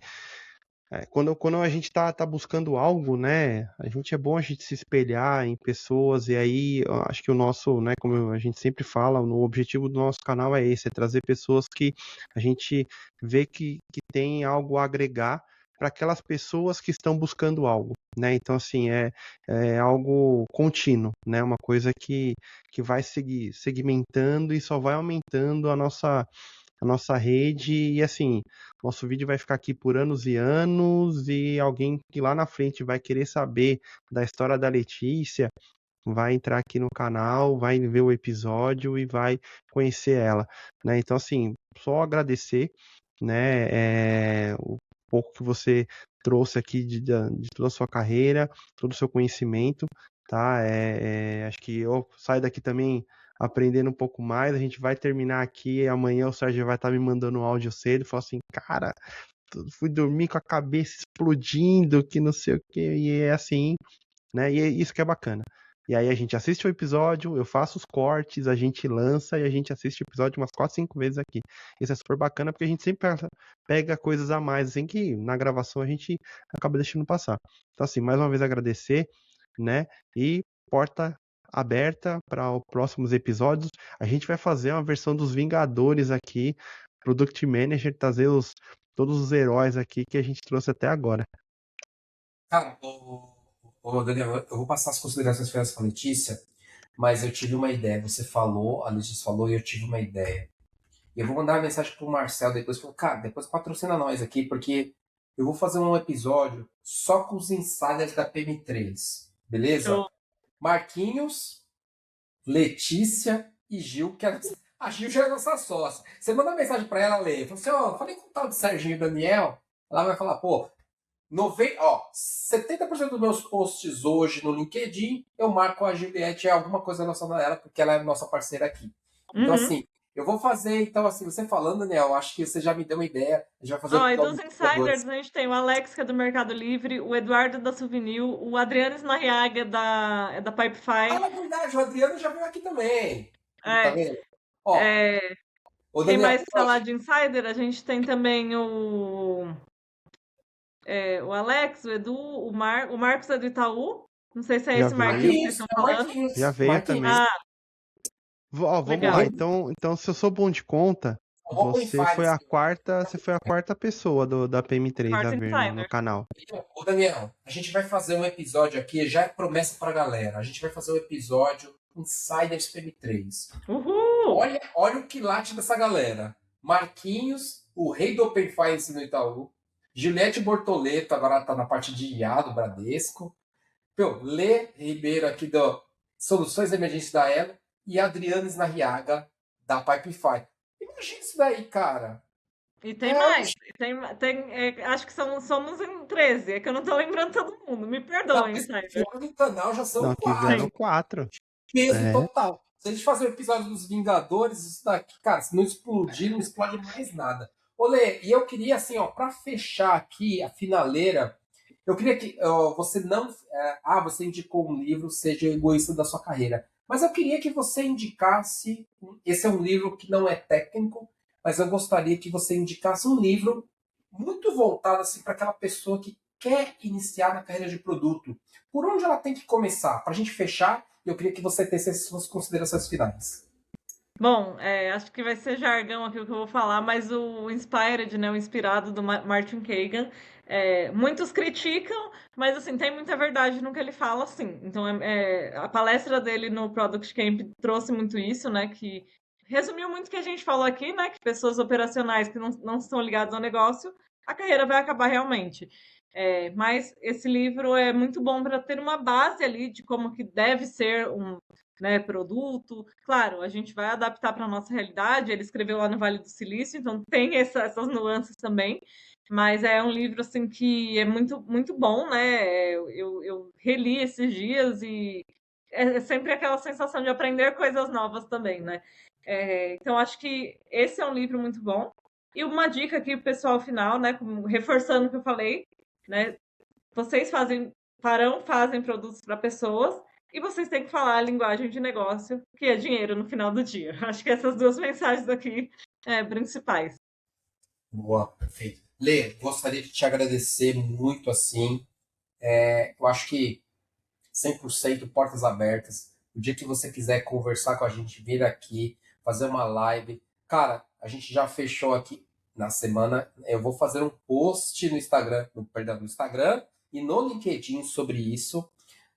quando a gente tá buscando algo, né, é bom a gente se espelhar em pessoas, e aí eu acho que o nosso, né, como a gente sempre fala, o objetivo do nosso canal é esse, é trazer pessoas que a gente vê que tem algo a agregar para aquelas pessoas que estão buscando algo, né? Então, assim, é algo contínuo, né? Uma coisa que vai segmentando e só vai aumentando a nossa rede, e assim, nosso vídeo vai ficar aqui por anos e anos, e alguém que lá na frente vai querer saber da história da Letícia, vai entrar aqui no canal, vai ver o episódio e vai conhecer ela, né? Então, assim, só agradecer, né, o pouco que você trouxe aqui de toda a sua carreira, todo o seu conhecimento, tá? Acho que eu saio daqui também aprendendo um pouco mais. A gente vai terminar aqui, e amanhã o Sérgio vai estar me mandando um áudio cedo, e falar assim, cara, fui dormir com a cabeça explodindo, que não sei o que, e é assim, né? E é isso que é bacana, E aí a gente assiste o episódio, eu faço os cortes, a gente lança e a gente assiste o episódio umas 4, 5 vezes aqui. Isso é super bacana porque a gente sempre pega coisas a mais, assim, que na gravação a gente acaba deixando passar. Então, assim, mais uma vez agradecer, né? E porta aberta para os próximos episódios. A gente vai fazer uma versão dos Vingadores aqui, Product Manager, trazer todos os heróis aqui que a gente trouxe até agora. Cara, Daniel, eu vou passar as considerações finais para a Letícia, mas eu tive uma ideia. Você falou, a Letícia falou e eu tive uma ideia. E eu vou mandar uma mensagem pro Marcel depois. Falou, cara, depois patrocina nós aqui, porque eu vou fazer um episódio só com os insiders da PM3. Beleza? Show. Marquinhos, Letícia e Gil, que a Gil já é nossa sócia. Você manda uma mensagem pra ela, Lê. Fala assim, ó, falei com o tal de Serginho e Daniel. Ela vai falar, pô, 70% dos meus posts hoje no LinkedIn, eu marco a Juliette, é alguma coisa relacionada a ela, porque ela é nossa parceira aqui. Então, Uhum. assim, eu vou fazer, então, assim, você falando, Daniel, acho que você já me deu uma ideia. A gente vai fazer o E episódio dos dos insiders, Vingadores. a gente tem o Alex, que é do Mercado Livre, o Eduardo da Souvenir, o Adriano Snarriaga é da Ah, Pipefy. na verdade, o Adriano já veio aqui também. Tá É, vendo? Ó, é, ô quem Daniel, mais falar de insider? A gente tem também o Alex, o Edu, o Marcos é do Itaú. Não sei se é Já esse Marquinhos veio, que vocês Marquinhos, estão é o falando. já Marquinhos. veio Marquinhos. também. Ah, Vamos lá. legal. Então, se eu sou bom de conta, O Open Files. você foi a quarta pessoa da PM3 a Quarto ver no insider. canal. Ô Daniel, a gente vai fazer um episódio aqui, já é promessa pra galera. A gente vai fazer um episódio Insiders PM3. Uhul! Olha o quilate dessa galera. Marquinhos, o rei do Open Finance no Itaú. Juliette Bortoleto, agora tá na parte de IA do Bradesco. Lê Ribeiro aqui do Soluções de Emergência da Elo. E Adriano Snarriaga, da Pipefy. Imagina isso daí, cara. E tem mais. Acho que somos em 13. É que eu não tô lembrando todo mundo. Me Não, perdoem, mas insider. fora do canal já são Não, aqui vieram quatro. Sim. 4. Peso É, total. Se a gente fazer o episódio dos Vingadores, isso daqui, cara, se não explodir, não explode mais nada. Olê, e eu queria, assim, ó, pra fechar aqui a finaleira, eu queria que você não. Você indicou um livro, seja egoísta da sua carreira. Mas eu queria que você indicasse. Esse é um livro que não é técnico, mas eu gostaria que você indicasse um livro muito voltado assim, para aquela pessoa que quer iniciar na carreira de produto. Por onde ela tem que começar? Para a gente fechar, eu queria que você tesse as suas considerações finais. Bom, acho que vai ser jargão aqui o que eu vou falar, mas o Inspired, né, o inspirado do Martin Kagan, muitos criticam, mas assim, tem muita verdade no que ele fala, sim. Então, a palestra dele no Product Camp trouxe muito isso, né, que resumiu muito o que a gente falou aqui, né, que pessoas operacionais que não estão ligadas ao negócio, a carreira vai acabar realmente. Mas esse livro é muito bom para ter uma base ali de como que deve ser né, produto. Claro, a gente vai adaptar para a nossa realidade. Ele escreveu lá no Vale do Silício, então tem essas nuances também. Mas é um livro assim que é muito, muito bom, né? Eu reli esses dias e é sempre aquela sensação de aprender coisas novas também, né? Então acho que esse é um livro muito bom. E uma dica aqui, pessoal, final, né? Reforçando o que eu falei, né? Vocês fazem produtos para pessoas e vocês têm que falar a linguagem de negócio, que é dinheiro no final do dia. Acho que essas duas mensagens aqui principais. Boa, perfeito. Lê, gostaria de te agradecer muito assim. Eu acho que 100% portas abertas. O dia que você quiser conversar com a gente, vir aqui, fazer uma live. Cara, a gente já fechou aqui na semana. Eu vou fazer um post no Instagram, no Instagram e no LinkedIn sobre isso.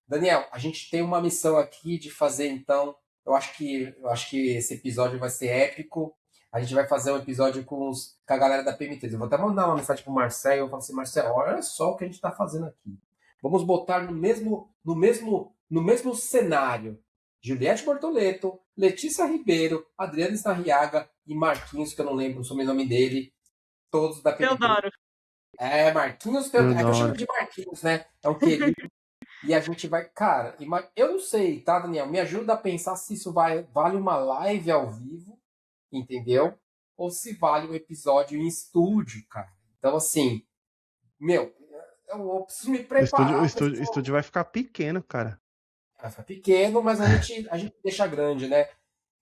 Daniel, a gente tem uma missão aqui de fazer, então. Eu acho que esse episódio vai ser épico. A gente vai fazer um episódio com a galera da PM3. Eu vou até mandar uma mensagem pro Marcel. Eu falo assim, Marcel, olha só o que a gente está fazendo aqui. Vamos botar no mesmo cenário. Juliette Bortoleto, Letícia Ribeiro, Adriana Snarriaga e Marquinhos, que eu não lembro o sobrenome dele, todos da PM3. Teodoro. Marquinhos, é que eu chamo de Marquinhos, né? É um querido. E a gente vai, cara, eu não sei, tá, Daniel? Me ajuda a pensar se isso vale uma live ao vivo, entendeu? Ou se vale um episódio em estúdio, cara. Então, assim, meu, eu preciso me o preparar. estúdio vai ficar pequeno, cara. Vai ficar pequeno, mas a gente deixa grande, né?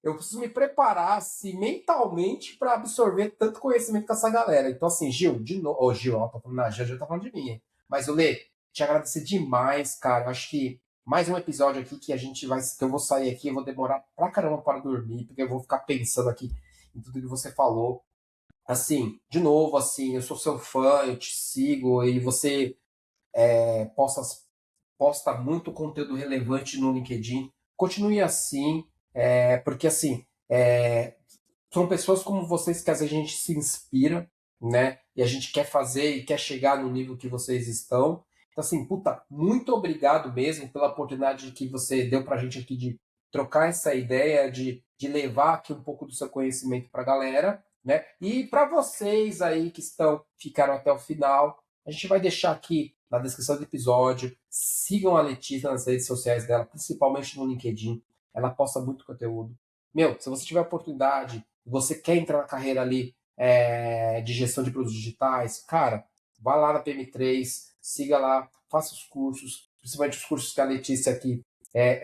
Eu preciso me preparar assim, mentalmente para absorver tanto conhecimento com essa galera. Então, assim, Gil, de novo. Ô, Gil, ó, tô falando, não, já tá falando de mim, hein? Mas, Lê, te agradecer demais, cara. Eu acho que mais um episódio aqui que a gente vai. Que eu vou sair aqui, eu vou demorar pra caramba para dormir, porque eu vou ficar pensando aqui em tudo que você falou. Assim, de novo, assim, eu sou seu fã, eu te sigo e você posta, posta muito conteúdo relevante no LinkedIn. Continue assim, porque assim, são pessoas como vocês que às vezes a gente se inspira, né? E a gente quer fazer e quer chegar no nível que vocês estão. Então, assim, puta, muito obrigado mesmo pela oportunidade que você deu pra gente aqui de trocar essa ideia, de levar aqui um pouco do seu conhecimento pra galera, né? E para vocês aí que ficaram até o final, a gente vai deixar aqui na descrição do episódio. Sigam a Letícia nas redes sociais dela, principalmente no LinkedIn. Ela posta muito conteúdo. Meu, se você tiver oportunidade, você quer entrar na carreira ali de gestão de produtos digitais, cara, vá lá na PM3, siga lá, faça os cursos, principalmente os cursos que a Letícia aqui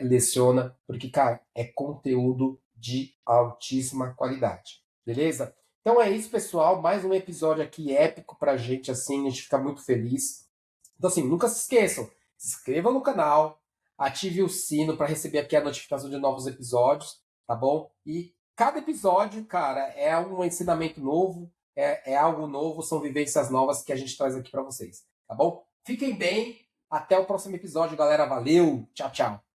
leciona, porque, cara, é conteúdo de altíssima qualidade. Beleza? Então é isso, pessoal. Mais um episódio aqui épico pra gente, assim, a gente fica muito feliz. Então, assim, nunca se esqueçam, se inscrevam no canal, ative o sino para receber aqui a notificação de novos episódios, tá bom? E cada episódio, cara, é um ensinamento novo, é algo novo, são vivências novas que a gente traz aqui para vocês, tá bom? Fiquem bem, até o próximo episódio, galera. Valeu, tchau, tchau.